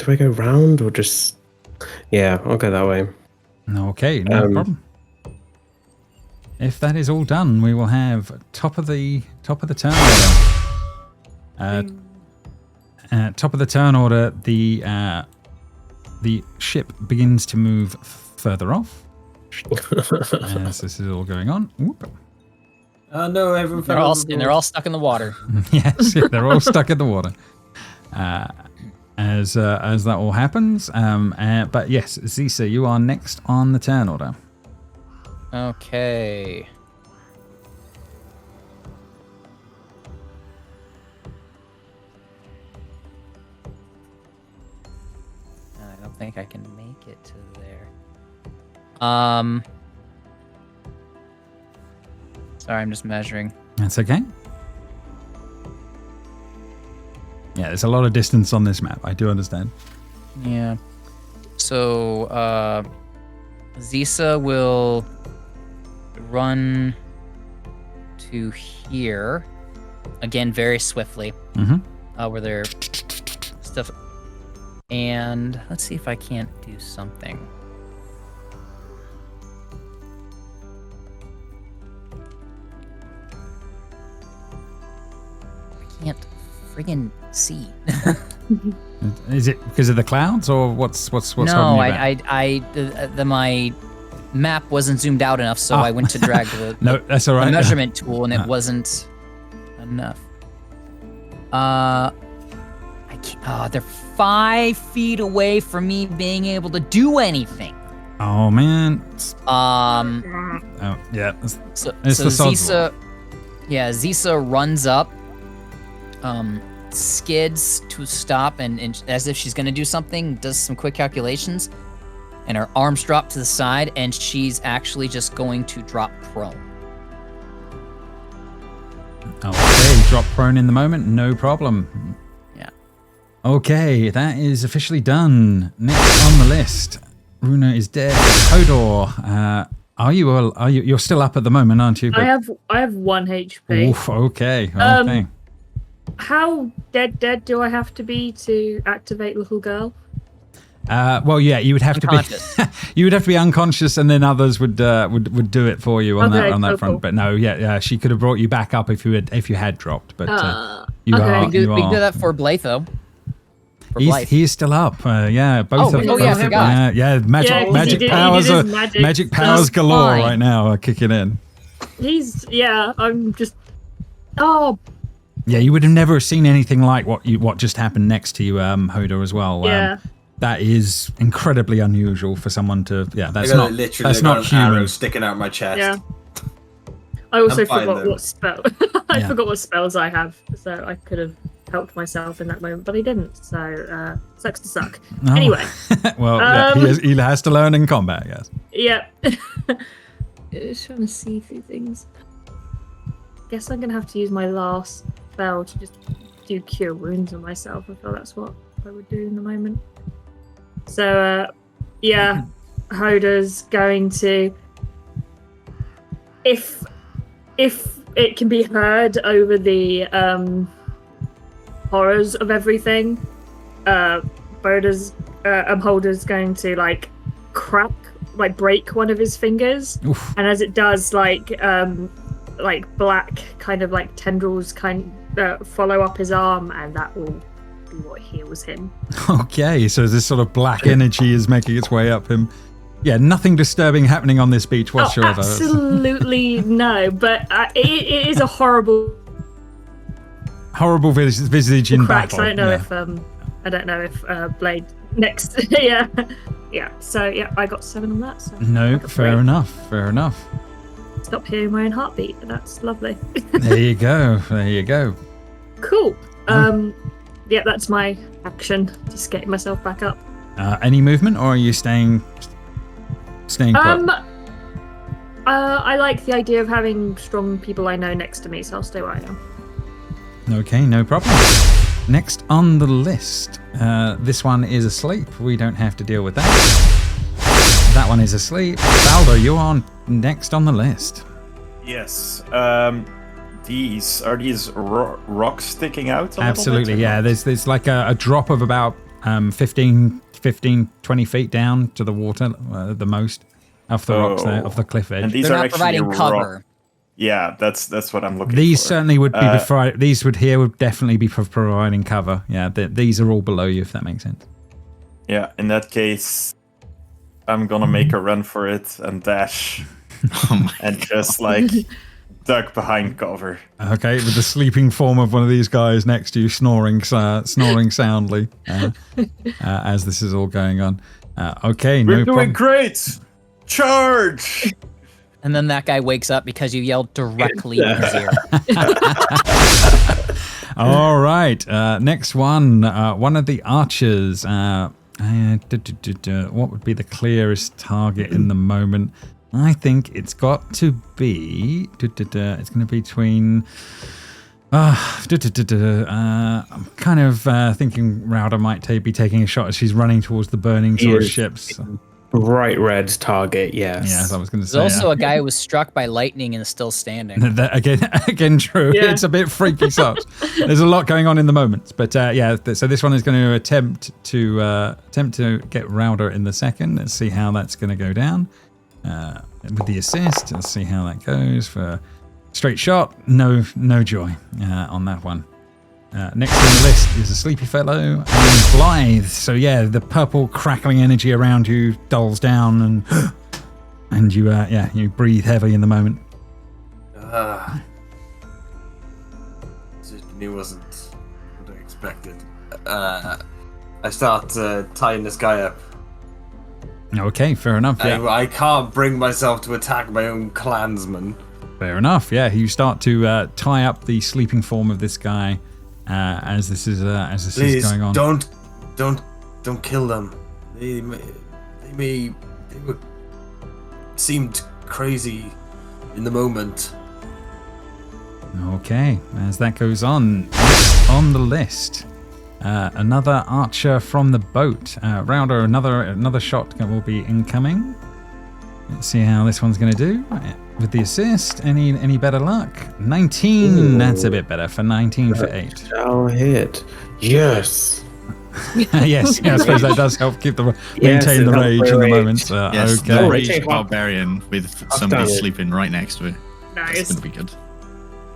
I go round or just? Yeah, I'll go that way. Okay, no problem. If that is all done, we will have top of the turn order. Top of the turn order, the ship begins to move further off. As this is all going on. Whoop. Oh no, everyone They're all stuck in the water. Yes, yeah, they're all stuck in the water. As that all happens. But yes, Zisa, you are next on the turn order. Okay. I don't think I can make it to there. Sorry, I'm just measuring. That's okay. Yeah, there's a lot of distance on this map. I do understand. Yeah. So, Zisa will run to here again, very swiftly. Where there stuff, and let's see if I can't do something. I can't friggin' see. Is it because of the clouds, or what's no, holding you back? My map wasn't zoomed out enough, so I went to drag No, that's all right. the measurement tool, and it wasn't enough. I can't. They're 5 feet away from me being able to do anything. Oh man. Oh yeah. So It's the sod's Zisa, Zisa runs up, skids to stop, and as if she's gonna do something, does some quick calculations, and her arms drop to the side, and she's actually just going to drop prone. Okay, drop prone in the moment, no problem. Yeah. Okay, that is officially done. Next on the list, Runa is dead. Hodor, you're still up at the moment, aren't you? I have 1 HP. Oof, okay. Okay. How dead do I have to be to activate little girl? Well, yeah, you would have to be you would have to be unconscious, and then others would do it for you on that front. Cool. But no, yeah, she could have brought you back up if you had dropped. But We can do that for Blythe, though. He is still up. Yeah, both of them. I forgot. Yeah, magic powers galore fine. right now are kicking in. I'm just. Oh. Yeah, you would have never seen anything like what just happened next to you, Hodor, as well. Yeah. That is incredibly unusual for someone to. Yeah, that's not an human. arrow sticking out my chest. Yeah. I also I'm fine, forgot though. what spell. I forgot what spells I have, so I could have helped myself in that moment, but I didn't. So sucks to suck. Oh. Anyway. Well, he has to learn in combat. Yes. Yeah. Just trying to see through things. Guess I'm gonna have to use my last spell to just do cure wounds on myself. I feel that's what I would do in the moment. So Hodor's going to, if it can be heard over the horrors of everything, Hodor's going to break one of his fingers. Oof. And as it does, black kind of like tendrils follow up his arm, and that will be what heals him. Okay, so this sort of black energy is making its way up him. Yeah, nothing disturbing happening on this beach whatsoever. Absolutely no, but it is a horrible visage in cracks. battle. I don't know if Blade next. yeah. So I got 7 on that. So No, fair enough. Stop hearing my own heartbeat. That's lovely. There you go. Cool. Yeah, that's my action. Just getting myself back up. Any movement, or are you staying put? I like the idea of having strong people I know next to me, so I'll stay where I am. Okay, no problem. Next on the list, this one is asleep. We don't have to deal with that. That one is asleep. Baldo, you are next on the list. Yes. These rocks sticking out? Absolutely, yeah. There's like a drop of about 15, 20 feet down to the water, the most, off the rocks there, off the cliff edge. And these They're are not actually providing cover. Yeah, that's what I'm looking These for. certainly would be these would definitely be providing cover. Yeah, these are all below you, if that makes sense. Yeah, in that case, I'm gonna make a run for it and dash, and just like duck behind cover. Okay, with the sleeping form of one of these guys next to you, snoring soundly as this is all going on. Okay, We're no doing problem. great. Charge! And then that guy wakes up because you yelled directly in his ear. All right, next one. One of the archers. What would be the clearest target in the moment? I think it's got to be. It's going to be between. I'm kind of thinking Rowder might be taking a shot as she's running towards the burning sort of ships. Bright red target, yes. Yes, I was going to say. There's also a guy who was struck by lightning and is still standing. That, again, true. Yeah. It's a bit freaky stuff. There's a lot going on in the moment, but so this one is going to attempt to get Rowder in the second. Let's see how that's going to go down with the assist. Let's see how that goes for straight shot. No joy on that one. Next on the list is a sleepy fellow and Blythe. So yeah, the purple crackling energy around you dulls down, and you you breathe heavy in the moment. Certainly wasn't what I expected. I start tying this guy up. Okay, fair enough. Yeah, I can't bring myself to attack my own clansman. fair enough. Yeah, you start to tie up the sleeping form of this guy as this is Please, going on. don't kill them. They seemed crazy in the moment. Okay, as that goes on the list, another archer from the boat. Rowder, another shot will be incoming. Let's see how this one's going to do with the assist. Any better luck? 19. Ooh. That's a bit better for 19 for 8. Shall hit. Yes. Yes, I suppose that does help keep Yes, maintain it the helps rage my in the rage. moment. Yes, Okay. the Oh, raged okay. barbarian with somebody done it. sleeping right next to it. That's Nice. gonna be good.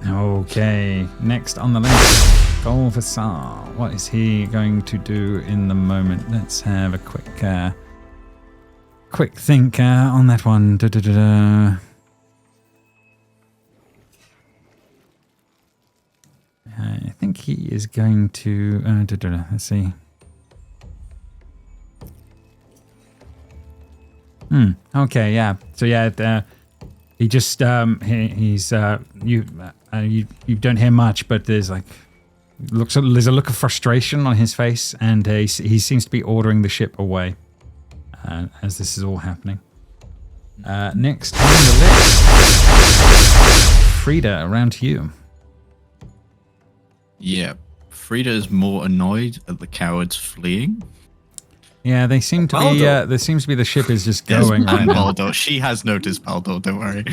Okay, next on the list, Golvassar. What is he going to do in the moment? Let's have a quick think on that one. I think he is going to. Let's see. Okay. Yeah. So yeah. He just he's you don't hear much, but there's there's a look of frustration on his face, and he seems to be ordering the ship away as this is all happening. Next on the list, Frida, around to you. Yeah, Frida is more annoyed at the cowards fleeing. Yeah, they seem to be. There seems to be the ship is just Yes, going right and now. Baldo. She has noticed Baldo, don't worry.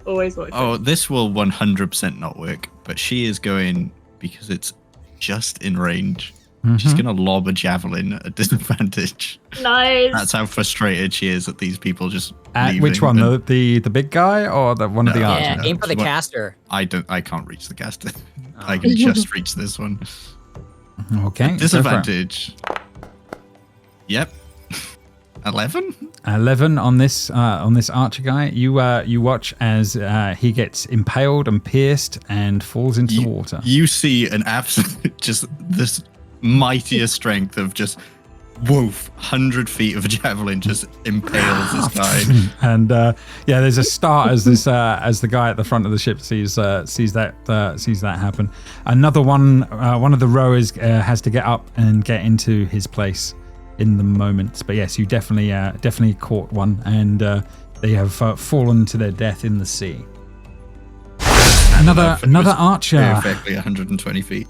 Always watch. Oh, this will 100% not work, but she is going, because it's just in range, she's going to lob a javelin at a disadvantage. Nice. That's how frustrated she is at these people just At leaving. which one? And The big guy or the one of the No. archers? Yeah, aim for the What- caster. I can't reach the caster. I can just reach this one. Okay. go for it. Disadvantage. Yep. 11? 11 on this archer guy. You watch as he gets impaled and pierced and falls into the water. You see an absolute, just this mightier strength of just woof, 100 feet of a javelin just impales this guy. And there's a start as this as the guy at the front of the ship sees that happen. Another one of the rowers has to get up and get into his place in the moment. But yes, you definitely caught one, and they have fallen to their death in the sea. Another archer. Perfectly 120 feet.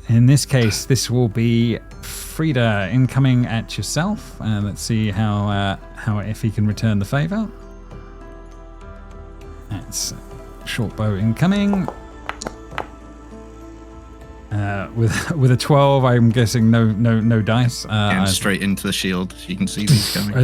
In this case, this will be Frida incoming at yourself. Let's see how if he can return the favor. That's short bow incoming. With a 12, I'm guessing no dice. And straight into the shield. You can see these coming.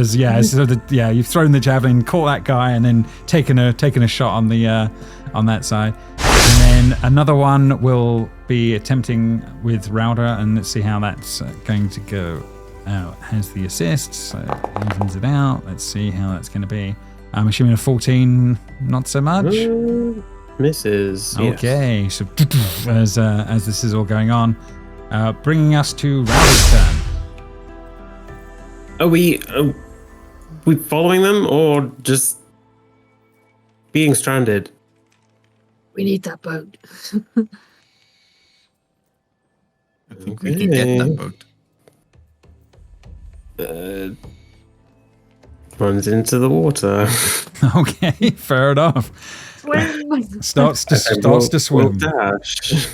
You've thrown the javelin, caught that guy, and then taken a shot on the on that side. And then another one will be attempting with Rauda, and let's see how that's going to go. Has the assist, so evens it out. Let's see how that's going to be. I'm assuming a 14, not so much. Misses. Okay, yes. So as this is all going on, bringing us to Rauda's turn. Are we following them or just being stranded? We need that boat. I think we can get that boat. Runs into the water. Okay, fair enough. Swim. Starts to swim. We'll dash.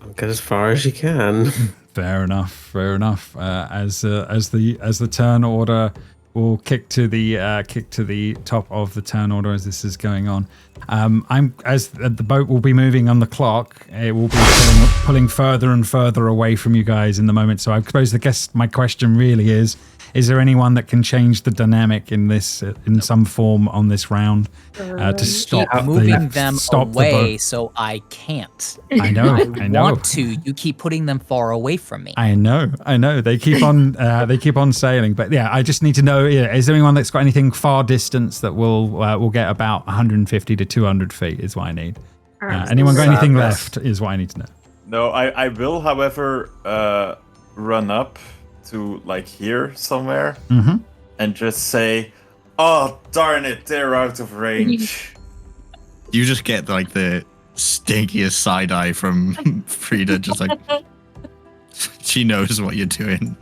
I'll get as far as you can. Fair enough. As the turn order will kick to the top of the turn order as this is going on. As the boat will be moving on the clock, it will be pulling further and further away from you guys in the moment. So I suppose my question really is there anyone that can change the dynamic in this in some form on this round to stop keep moving them stop away, so I can't. I know. I want to. You keep putting them far away from me. I know. They keep on sailing, but yeah, I just need to know. Yeah, is there anyone that's got anything far distance that will get about 150 to 200 feet? Is what I need. Anyone got anything left? Is what I need to know. No, I will, however, run up to like here somewhere and just say, "Oh darn it, they're out of range." You just get like the stinkiest side eye from Frida, just like she knows what you're doing.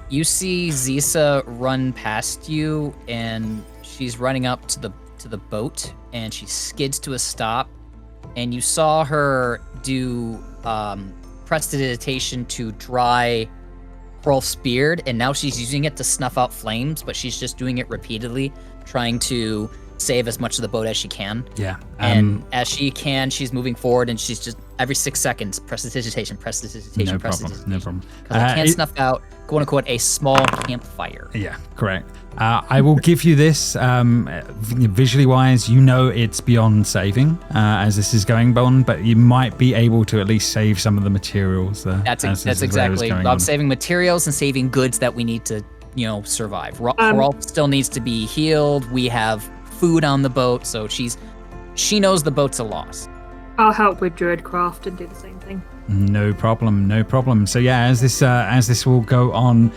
You see Zisa run past you, and she's running up to the boat, and she skids to a stop, and you saw her do prestidigitation to dry Hrolf's beard, and now she's using it to snuff out flames, but she's just doing it repeatedly, trying to save as much of the boat as she can. Yeah. And as she can, she's moving forward, and she's just every 6 seconds, prestidigitation. No problem. Because I can't snuff out, quote unquote, a small campfire. Yeah, correct. I will give you this. Visually wise, you know it's beyond saving as this is going on, but you might be able to at least save some of the materials. That's exactly. I'm saving materials and saving goods that we need to, survive. Rolf still needs to be healed. We have food on the boat, so she knows the boat's a loss. I'll help with Druidcraft and do the same thing. No problem. So yeah, as this will go on,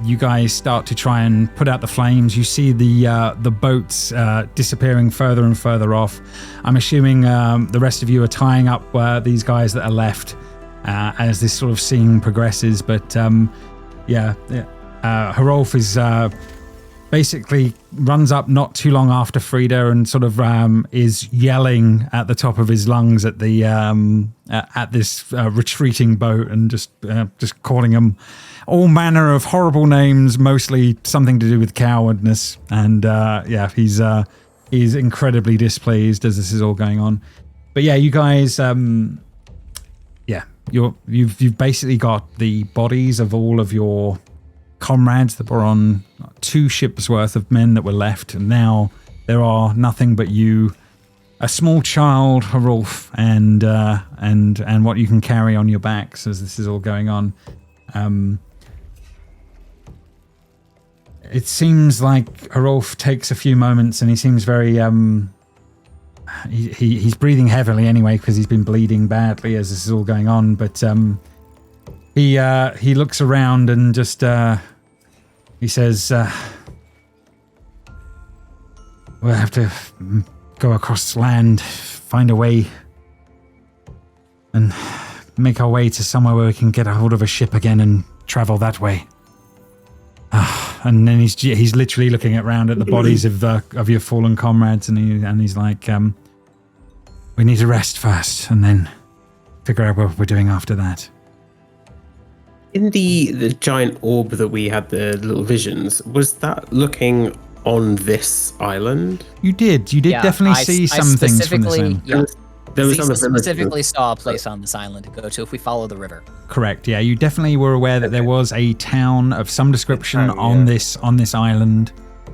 you guys start to try and put out the flames. You see the boats disappearing further and further off. I'm assuming the rest of you are tying up these guys that are left as this sort of scene progresses. But Hrolf is basically runs up not too long after Frida and sort of is yelling at the top of his lungs at the at this retreating boat and just calling them all manner of horrible names, mostly something to do with cowardness. And he's incredibly displeased as this is all going on. But yeah, you guys, you've basically got the bodies of all of your comrades that were on 2 ships worth of men that were left, and now there are nothing but you, a small child, Hrolf, and what you can carry on your backs as this is all going on. It seems like Hrolf takes a few moments, and he seems very he's breathing heavily anyway because he's been bleeding badly as this is all going on, but He looks around and just he says, "We'll have to go across land, find a way, and make our way to somewhere where we can get a hold of a ship again and travel that way." And then he's literally looking around at the bodies of your fallen comrades, and he's like, "We need to rest first, and then figure out what we're doing after that." In the giant orb that we had the little visions, was that looking on this island? You did definitely see some things from this island. Yeah. There was Zisa other villages. specifically saw a place on this island to go to if we follow the river. Correct. Yeah, you definitely were aware that there was a town of some description town, on yeah. this island.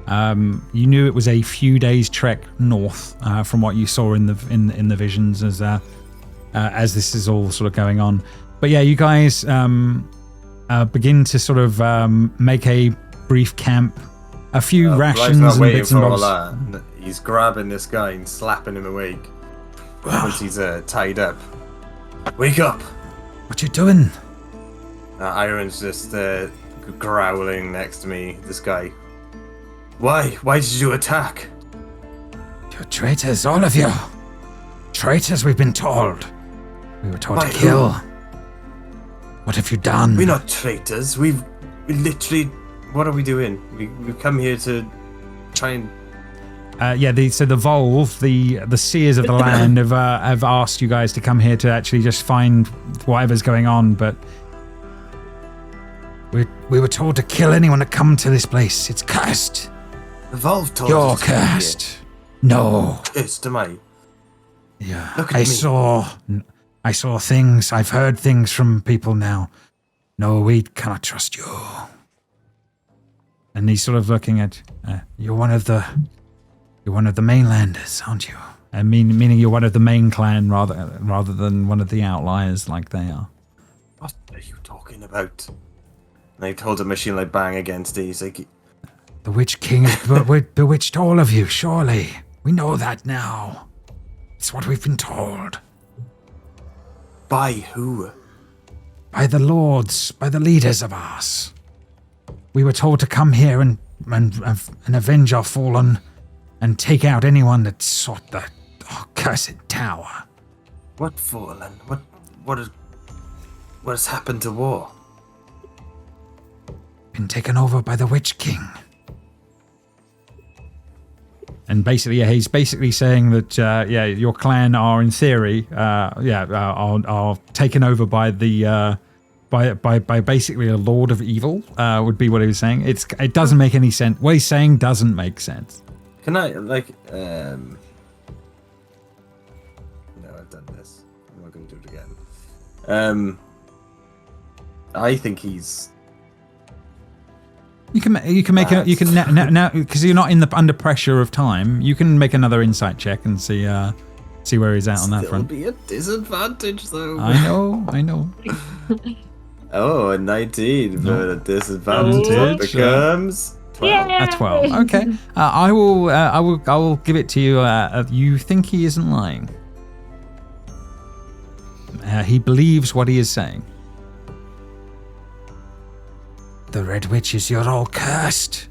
You knew it was a few days trek north from what you saw in the visions as this is all sort of going on. But yeah, you guys begin to sort of make a brief camp. A few rations and bits and bobs. He's grabbing this guy and slapping him awake. Once he's tied up. Wake up! What you doing? Iron's just growling next to me. This guy. Why? Why did you attack? You're traitors, all of you. Traitors, we've been told. We were told By to kill. who? What have you done? We're not traitors. We literally. What are we doing? We've come here to try and. So the Volve, the seers of the land, have asked you guys to come here to actually just find whatever's going on, but we were told to kill anyone that come to this place. It's cursed. The Valve told You're us to come cursed. No. here. Cursed, am I? Yeah. Look at I me. saw things. I've heard things from people now. No, we cannot trust you. And he's sort of looking at you're one of the mainlanders, aren't you? Meaning you're one of the main clan rather than one of the outliers like they are. What are you talking about? And I told a machine like bang against it. He's like, The Witch King has bewitched all of you, surely. We know that now. It's what we've been told. by who? By the lords, by the leaders of ours. We were told to come here and avenge our fallen and take out anyone that sought the cursed tower. What fallen? What has happened to war? Been taken over by the Witch King. And basically, he's basically saying that, your clan are in theory, are taken over by the, by basically a lord of evil, would be what he was saying. It doesn't make any sense. What he's saying doesn't make sense. Can I, no, I've done this. I'm not going to do it again. I think he's... You can make now because you're not under pressure of time. You can make another insight check and see where he's at on that front. Still be a disadvantage though. I know. Oh, a 19, but a disadvantage becomes 12. A 12. Okay. I will give it to you. You think he isn't lying. He believes what he is saying. The Red Witches, you're all cursed.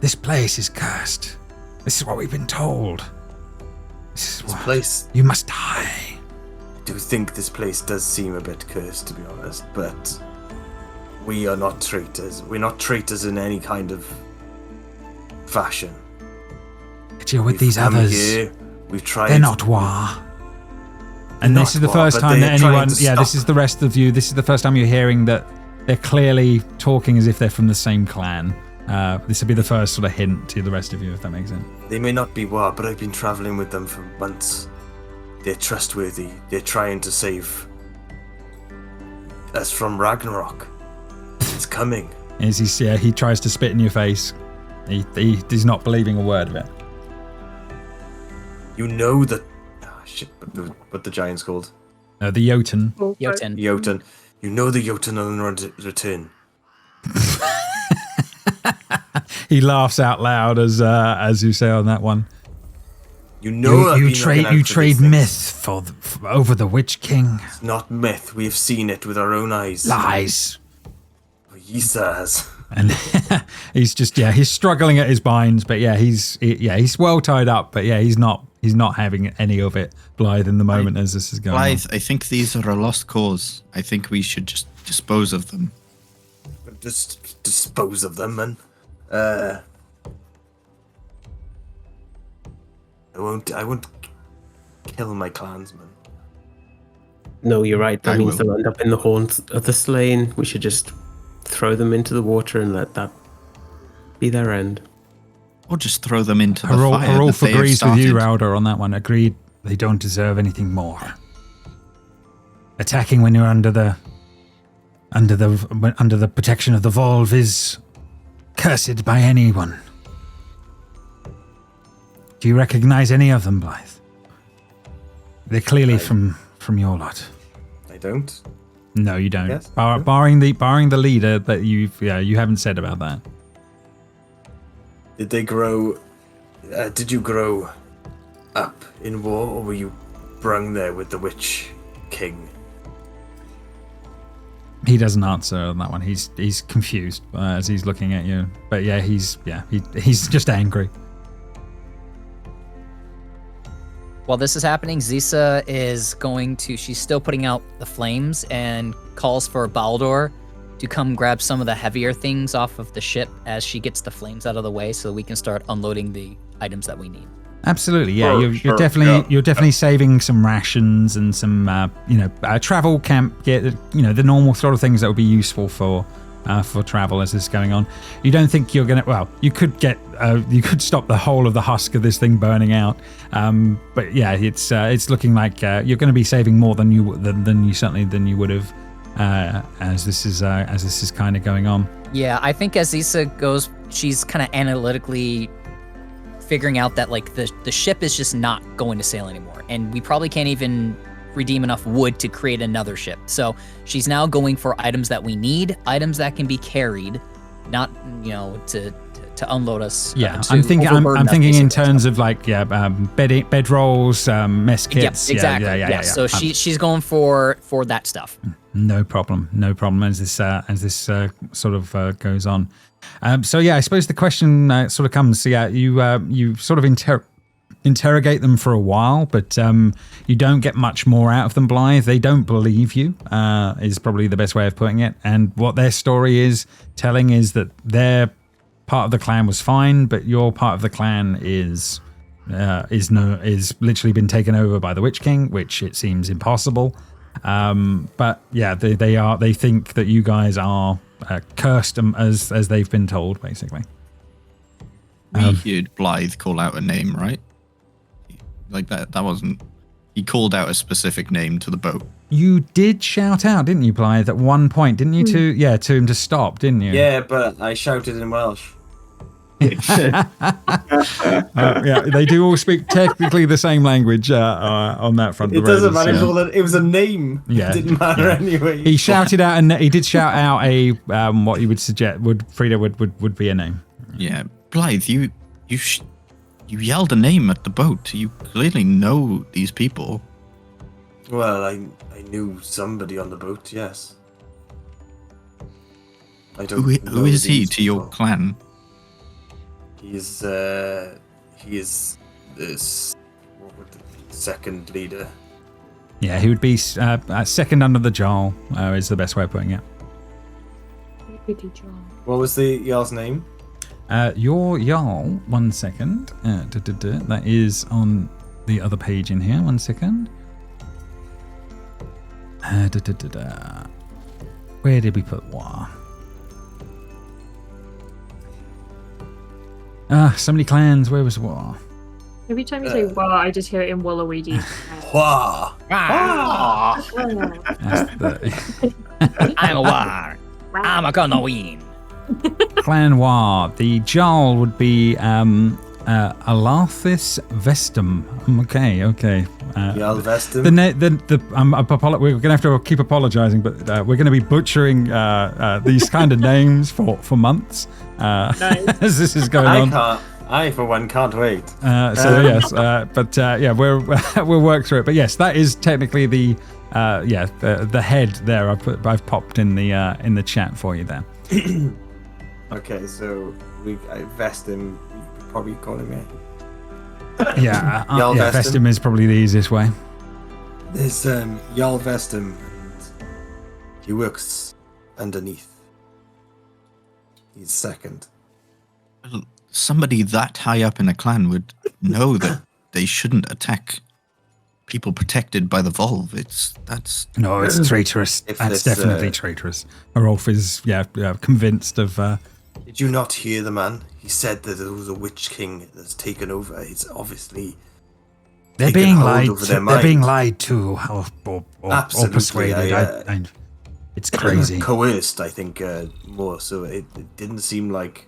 This place is cursed. This is what we've been told. This place... You must die. I do think this place does seem a bit cursed, to be honest, but we are not traitors. We're not traitors in any kind of fashion. But you're with these others. Here, we've tried... They're not Wa. And this is the first time that anyone... Yeah, this is the rest of you. This is the first time you're hearing that they're clearly talking as if they're from the same clan. This would be the first sort of hint to the rest of you, if that makes sense. They may not be Wa, but I've been traveling with them for months. They're trustworthy. They're trying to save us from Ragnarok. It's coming. He tries to spit in your face. He's not believing a word of it. You know that... Oh, shit, what the giant's called? The Jotun. Jotun. You know the Jotun will return. He laughs out loud as you say on that one. You know you trade myth over the Witch King. It's not myth. We've seen it with our own eyes. Lies. Yisa has. And he's just he's struggling at his binds, but he's well tied up, but he's not having any of it, Blythe, in the moment as this is going Blythe, on. I think these are a lost cause. I think we should just dispose of them. Just dispose of them, and I won't kill my clansmen. No, you're right. That I means will. they'll end up in the haunts of the slain. We should just throw them into the water and let that be their end. Or just throw them into the fire. Harolf that they have agrees with you, started. Rauder, on that one. Agreed. They don't deserve anything more. Attacking when you're under the protection of the Volve is cursed by anyone. Do you recognize any of them, Blythe? They're clearly from your lot. I don't. No, you don't. Yes. Barring the leader that you haven't said about that. Did they grow? Did you grow up in war, or were you brung there with the Witch King? He doesn't answer on that one. He's confused as he's looking at you. But he's just angry. While this is happening, Zisa is she's still putting out the flames and calls for Baldur to come grab some of the heavier things off of the ship as she gets the flames out of the way so we can start unloading the items that we need. Absolutely, yeah. Sure, You're definitely saving some rations and some travel camp gear, the normal sort of things that would be useful for travel as this is going on. You don't think you're gonna? Well, you could you could stop the whole of the husk of this thing burning out. But it's looking like you're going to be saving more than you would have as this is kind of going on. Yeah, I think as Zisa goes, she's kind of analytically figuring out that like the ship is just not going to sail anymore, and we probably can't even redeem enough wood to create another ship. So she's now going for items that we need, items that can be carried, not to unload us. Yeah, to I'm thinking overburden us, in basically. terms of like bed rolls, mess kits. Yep, exactly. Yeah. So she's going for that stuff. No problem as this sort of goes on. I suppose the question sort of comes. You sort of interrogate them for a while, but you don't get much more out of them, Blythe. They don't believe you, is probably the best way of putting it. And what their story is telling is that their part of the clan was fine, but your part of the clan is literally been taken over by the Witch King, which it seems impossible. But yeah, they think that you guys are cursed as they've been told, basically. We heard Blythe call out a name, right? Like that wasn't... He called out a specific name to the boat. You did shout out, didn't you, Blythe, at one point, didn't you, to him to stop, didn't you? Yeah, but I shouted in Welsh. They do all speak technically the same language on that front. It doesn't matter. It was a name. Yeah, It didn't matter anyway. He shouted out, and he did shout out a what you would suggest Frida would be a name. Yeah, Blythe, you yelled a name at the boat. You clearly know these people. Well, I knew somebody on the boat. Yes. I don't. Who is he these to your people. clan? He is the second leader. Yeah, he would be second under the Jarl, is the best way of putting it. What was the Jarl's name? Your Jarl, 1 second. That is on the other page in here. 1 second. Where did we put War? So many clans. Where was War? Every time you say "wow," I just hear it in Wallaweedy. Hua! That's I'm a war. I'm a gonna win. Clan War. The Jarl would be Alarthis Vestum. Okay. Jarl Vestum. We're going to have to keep apologizing, but we're going to be butchering these kind of names for months as this is going on. I, for one, can't wait. Yes, yeah, we'll work through it. But yes, that is technically the head there. I've popped in the chat for you there. Okay, so I vest him. You probably calling me. Yeah, vest him is probably the easiest way. There's y'all vest him, and he works underneath. He's second. Somebody that high up in a clan would know that they shouldn't attack people protected by the Volve. It's traitorous. That's definitely traitorous. Rolf is convinced of. Did you not hear the man? He said that there was a witch king that's taken over. It's obviously they're being lied to. They're being lied to or persuaded. It's crazy. Coerced, I think, more. So it didn't seem like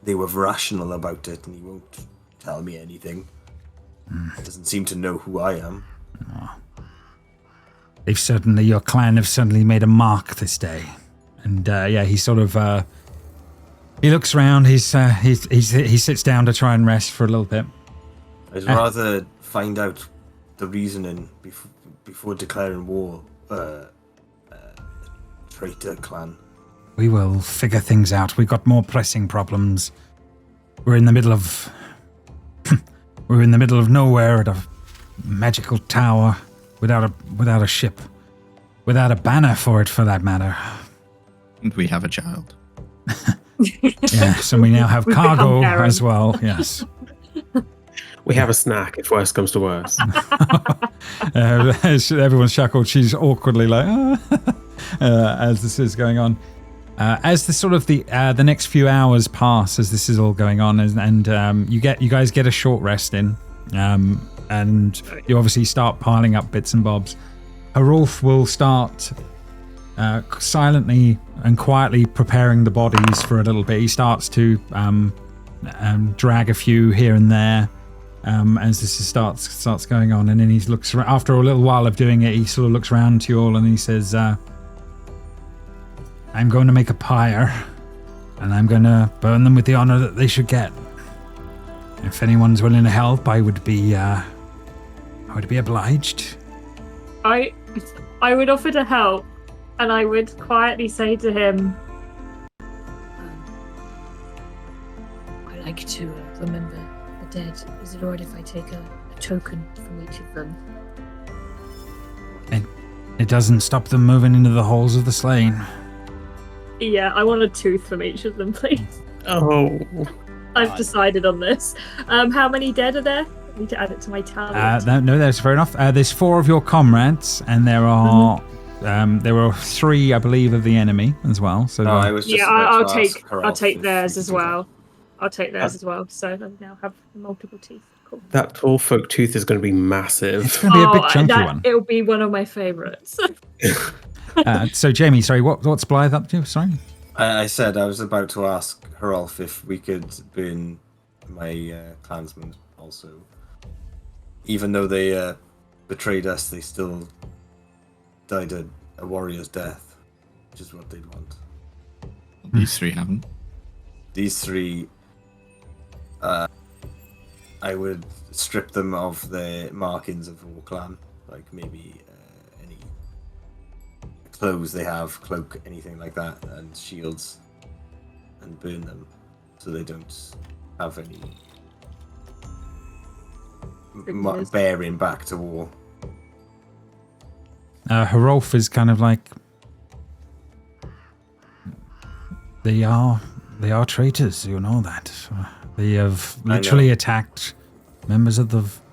they were rational about it, and he won't tell me anything. Doesn't seem to know who I am. Your clan have certainly made a mark this day. And he sort of he looks around. He sits down to try and rest for a little bit. I'd rather find out the reasoning before declaring war. Traitor clan. We will figure things out. We've got more pressing problems. We're in the middle of nowhere at a magical tower without a ship, without a banner for it, for that matter. And we have a child. Yes, and we now have cargo as well. Yes. We have a snack if worse comes to worse. Everyone's chuckled. She's awkwardly like, as this is going on. As the next few hours pass, as this is all going on, and you guys get a short rest in, and you obviously start piling up bits and bobs. Harolf will start silently and quietly preparing the bodies for a little bit. He starts to drag a few here and there as this starts going on, and then he looks after a little while of doing it. He sort of looks around to you all and he says, I'm going to make a pyre, and I'm going to burn them with the honor that they should get. If anyone's willing to help, I would be obliged. I would offer to help, and I would quietly say to him, I like to remember the dead. Is it alright if I take a token from each of them? It doesn't stop them moving into the halls of the slain. Yeah, I want a tooth from each of them, please. Oh. I've decided on this. How many dead are there? I need to add it to my tally. No, that's fair enough. There's 4 of your comrades, and there are 3, I believe, of the enemy as well. So I was just I'll take theirs as well. I'll take theirs as well. So I now have multiple teeth. Cool. That tall folk tooth is going to be massive. It's going to be a big chunky one. It'll be one of my favourites. So Jamie, sorry, what's Blythe up to? Sorry. I said I was about to ask Harolf if we could burn my clansmen also. Even though they betrayed us, they still died a warrior's death, which is what they'd want. These 3 haven't. These 3, I would strip them of their markings of war clan, like maybe any clothes they have, cloak, anything like that, and shields, and burn them so they don't have any bearing back to war. Harolf is kind of like, they are traitors, you know that. They have literally attacked members of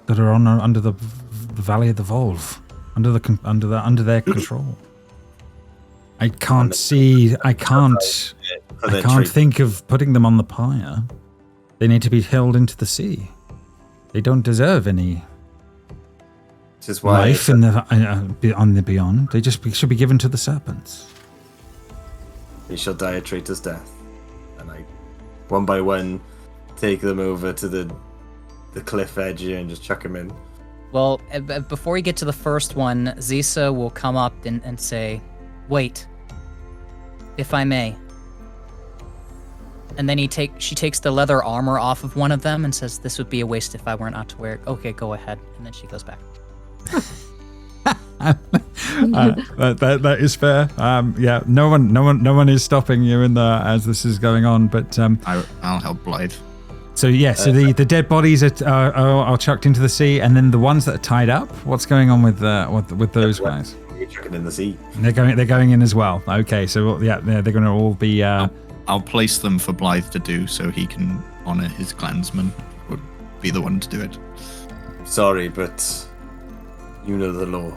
that are under the Valley of the Volve, under their control. I can't think of putting them on the pyre. They need to be hurled into the sea. They don't deserve any life on the beyond. They should be given to the serpents. They shall die a traitor's death. And I, one by one, take them over to the cliff edge here and just chuck them in. Well, before we get to the first one, Zisa will come up and say, wait, if I may. And then she takes the leather armor off of one of them and says, "This would be a waste if I weren't out to wear it." Okay, go ahead. And then she goes back. That is fair. Yeah, no one is stopping you in there as this is going on. But I'll help Blythe. so yeah, so the dead bodies are chucked into the sea, and then the ones that are tied up. What's going on with those guys? You're chucking in the sea. They're going in as well. Okay, so yeah, they're going to all be. I'll place them for Blythe to do, so he can honor his clansman. Would be the one to do it. Sorry, but you know the law.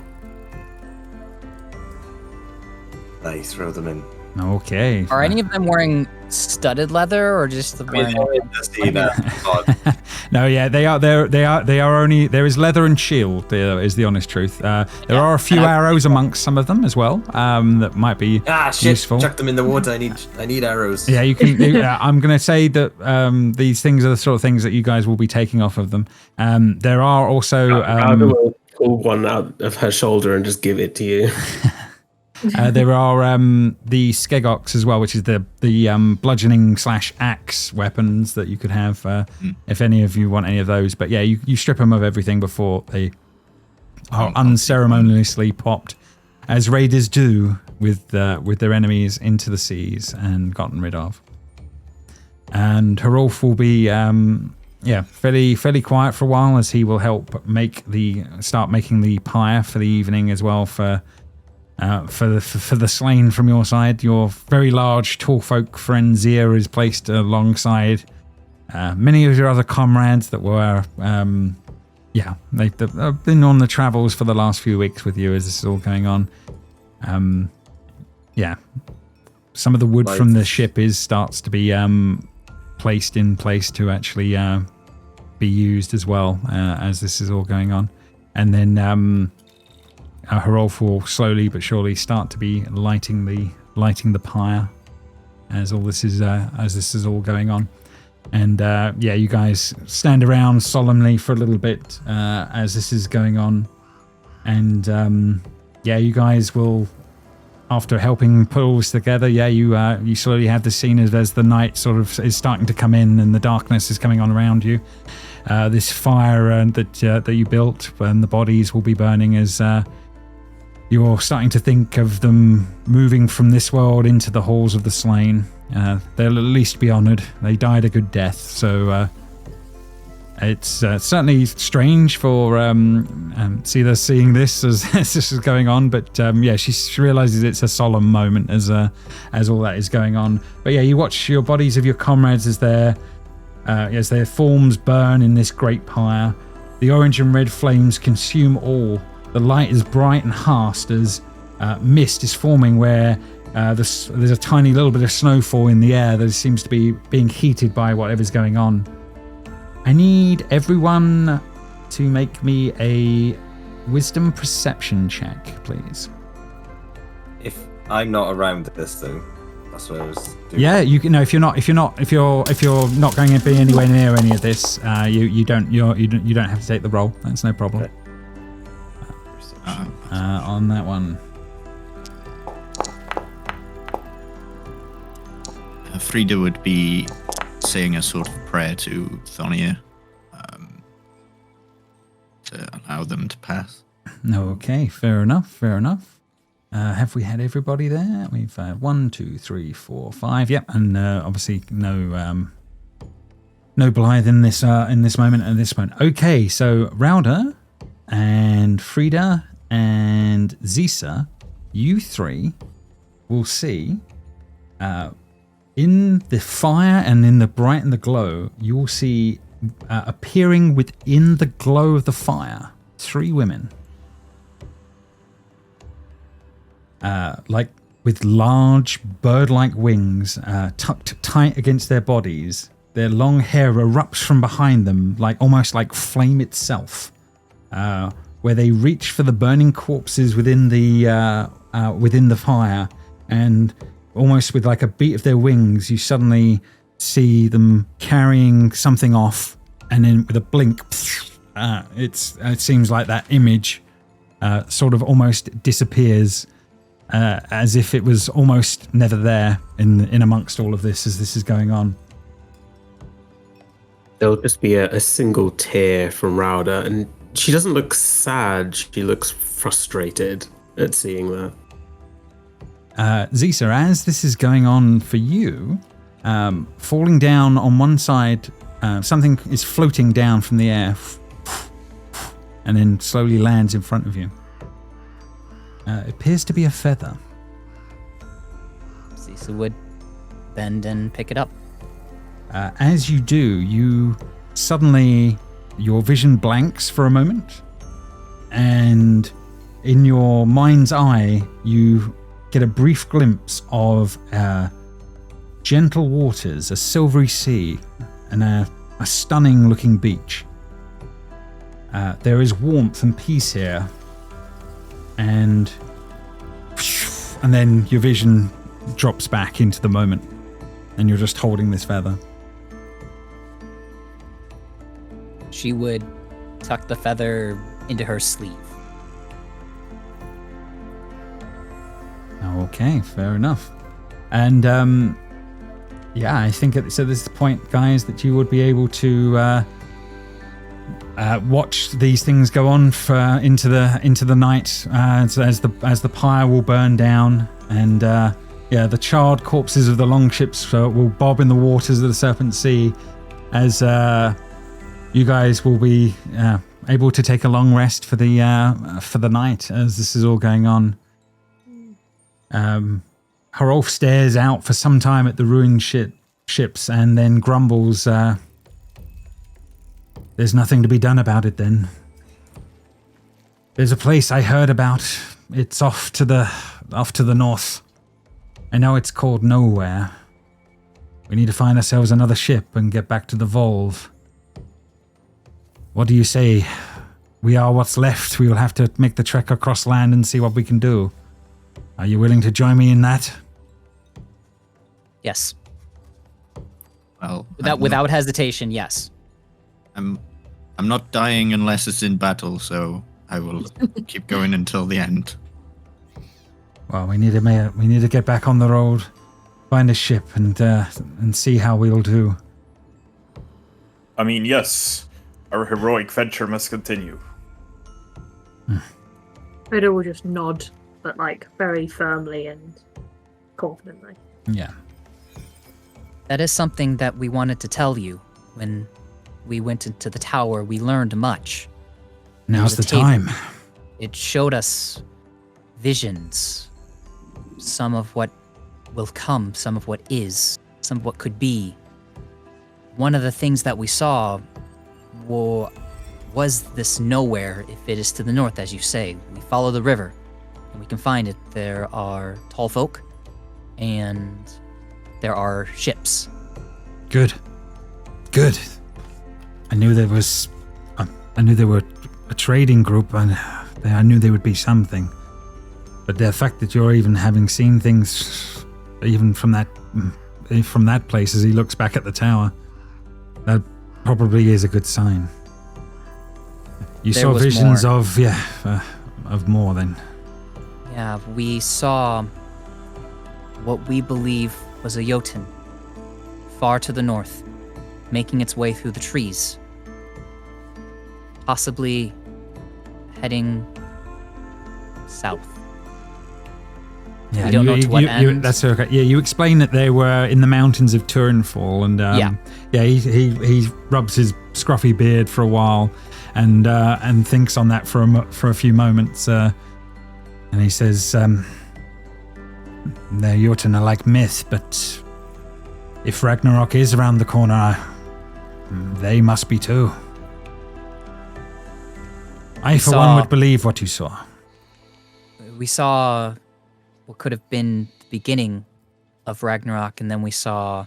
I throw them in. Okay. Are any of them wearing studded leather or just the wearing? No, yeah, they are only. There is leather and shield. Is the honest truth. There are a few arrows amongst some of them as well. That might be useful. Chuck them in the water. I need arrows. Yeah, you can. I'm going to say that these things are the sort of things that you guys will be taking off of them. There are also. Rauda will pull one out of her shoulder and just give it to you. There are the skegoks as well, which is the bludgeoning / axe weapons that you could have if any of you want any of those. But yeah, you strip them of everything before they are unceremoniously popped, as raiders do with their enemies, into the seas and gotten rid of. And Harolf will be fairly quiet for a while, as he will help start making the pyre for the evening as well for the slain from your side. Your very large tall folk friend Zia is placed alongside many of your other comrades that were they've been on the travels for the last few weeks with you as this is all going on. Some of the wood from the ship starts to be placed in place to actually be used as well as this is all going on. And then Harolf will slowly but surely start to be lighting the pyre as this is all going on. And you guys stand around solemnly for a little bit as this is going on. And you guys will, after helping put all this together, you slowly have the scene as the night sort of is starting to come in and the darkness is coming on around you. This fire that you built, and the bodies will be burning as you're starting to think of them moving from this world into the halls of the slain. They'll at least be honoured. They died a good death, so it's certainly strange for Sila seeing this as this is going on. But she realises it's a solemn moment as all that is going on. But yeah, you watch your bodies of your comrades as their forms burn in this great pyre. The orange and red flames consume all. The light is bright and harsh as mist is forming where there's a tiny little bit of snowfall in the air that seems to be being heated by whatever's going on. I need everyone to make me a wisdom perception check, please. If I'm not around this though, that's what I was doing. Yeah, you know, if you're not going to be anywhere near any of this, you don't have to take the roll. That's no problem. Okay. On that one. Frida would be saying a sort of prayer to Thonia to allow them to pass. Okay, fair enough. Have we had everybody there? We've 1, 2, 3, 4, 5. Yep, and obviously no Blythe in this moment at this point. Okay, so Rauda and Frida and Zisa, you three will see in the fire and in the bright and the glow, you will see appearing within the glow of the fire 3 women. Like with large bird-like wings tucked tight against their bodies. Their long hair erupts from behind them, almost like flame itself. Where they reach for the burning corpses within the fire, and almost with like a beat of their wings, you suddenly see them carrying something off, and then with a blink, it seems like that image sort of almost disappears, as if it was almost never there in amongst all of this as this is going on. there'll just be a single tear from Rauda, and she doesn't look sad. She looks frustrated at seeing that. Zisa, as this is going on for you, falling down on one side, something is floating down from the air and then slowly lands in front of you. It appears to be a feather. Zisa would bend and pick it up. As you do, you suddenly, your vision blanks for a moment, and in your mind's eye, you get a brief glimpse of gentle waters, a silvery sea, and a stunning looking beach. There is warmth and peace here, and then your vision drops back into the moment, and you're just holding this feather. She would tuck the feather into her sleeve. Okay, fair enough. And I think at this point, guys, that you would be able to watch these things go on into the night as the pyre will burn down, and the charred corpses of the longships will bob in the waters of the Serpent Sea as you guys will be able to take a long rest for the night as this is all going on. Hrolf stares out for some time at the ruined ships and then grumbles, there's nothing to be done about it then. There's a place I heard about. It's off to the north. I know it's called Nowhere. We need to find ourselves another ship and get back to the Volve. What do you say? We are what's left. We will have to make the trek across land and see what we can do. Are you willing to join me in that? Yes. Well, Without hesitation, yes. I'm not dying unless it's in battle, so I will keep going until the end. Well, we need to get back on the road, find a ship, and see how we'll do. I mean, yes, our heroic venture must continue. Frieda will just nod, but like very firmly and confidently. Yeah. That is something that we wanted to tell you. When we went into the tower, we learned much. Now's the table. time. It showed us visions. Some of what will come, some of what is, some of what could be. One of the things that we saw was this Nowhere, if it is to the north, as you say. We follow the river, and we can find it. There are tall folk, and there are ships. Good. I knew there was. I knew there were a trading group, and I knew there would be something. But the fact that you're even having seen things, even from that place, as he looks back at the tower, that probably is a good sign. You There saw was visions more. of more then. Yeah, we saw what we believe was a Jotun, far to the north, making its way through the trees. Possibly heading south. Yeah, We don't know to what end. That's okay. Yeah, you explained that they were in the mountains of Turnfall, and he rubs his scruffy beard for a while, and thinks on that for a few moments, and he says, "The Jotun are like myth, but if Ragnarok is around the corner, they must be too." I, for one, would believe what you saw. We saw what could have been the beginning of Ragnarok, and then we saw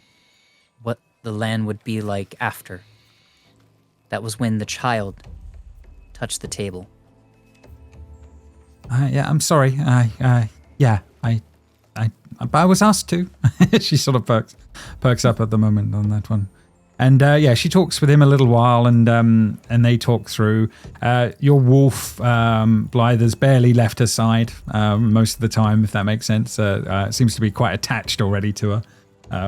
what the land would be like after. That was when the child touched the table. Yeah, I'm sorry. But I was asked to. She sort of perks up at the moment on that one. And she talks with him a little while, and they talk through. Your wolf, Blythe, has barely left her side most of the time, if that makes sense. Seems to be quite attached already to her.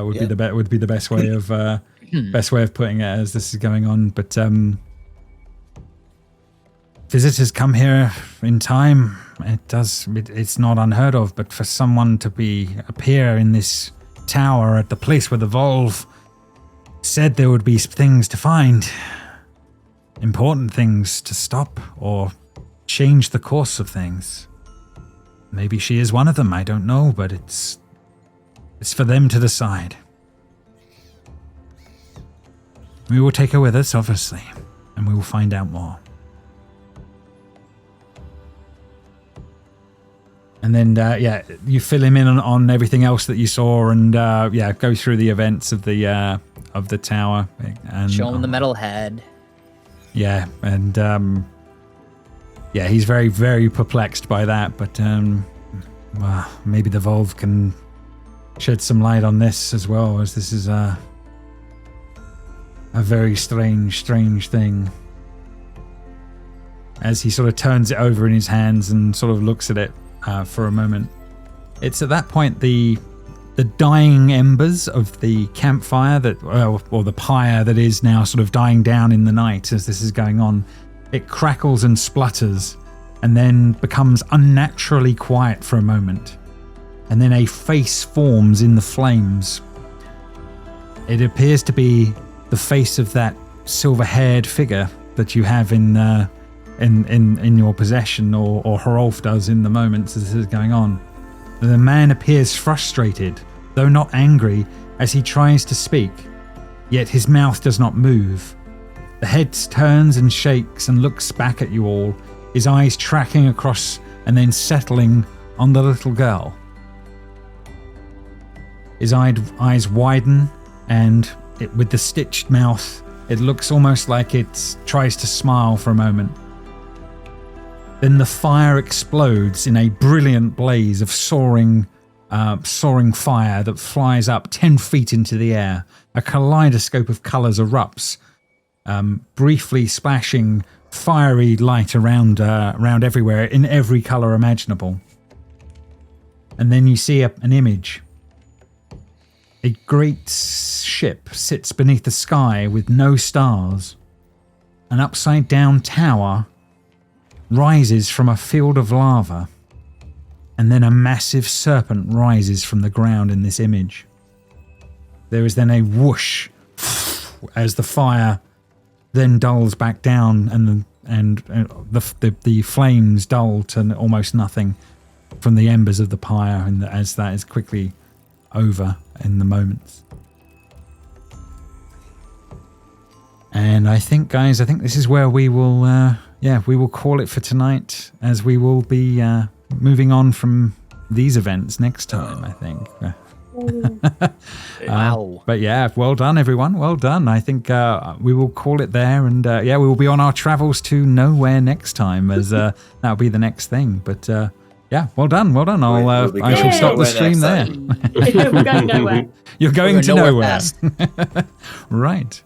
Would be the best way of best way of putting it as this is going on. But visitors come here in time. It's not unheard of, but for someone to appear in this tower at the place where the Volve said there would be things to find, important things to stop or change the course of things. Maybe she is one of them, I don't know, but it's for them to decide. We will take her with us, obviously, and we will find out more. And then, you fill him in on everything else that you saw, and go through the events of the tower. And Show him the metal head. Yeah, and he's very, very perplexed by that. But maybe the Volve can shed some light on this as well, as this is a very strange thing. As he sort of turns it over in his hands and sort of looks at it for a moment. It's at that point the dying embers of the campfire or the pyre that is now sort of dying down in the night as this is going on. It crackles and splutters and then becomes unnaturally quiet for a moment. And then a face forms in the flames. It appears to be the face of that silver-haired figure that you have in your possession, or Hrolf does in the moments as this is going on. The man appears frustrated, though not angry, as he tries to speak, yet his mouth does not move. The head turns and shakes and looks back at you all, his eyes tracking across and then settling on the little girl. His eyes widen, and with the stitched mouth, it looks almost like it tries to smile for a moment. Then the fire explodes in a brilliant blaze of soaring fire that flies up 10 feet into the air. A kaleidoscope of colours erupts, briefly splashing fiery light around everywhere in every colour imaginable. And then you see an image. A great ship sits beneath the sky with no stars. An upside-down tower rises from a field of lava, and then a massive serpent rises from the ground in this image. There is then a whoosh as the fire then dulls back down, and the flames dull to almost nothing from the embers of the pyre, and as that is quickly over in the moments. And I think, guys, this is where we will we will call it for tonight, as we will be moving on from these events next time, I think. Wow. But yeah, well done, everyone. Well done. I think we will call it there, and we will be on our travels to nowhere next time, as that'll be the next thing. But well done. I shall stop the stream there. We're going nowhere. You're going to nowhere nowhere. Right.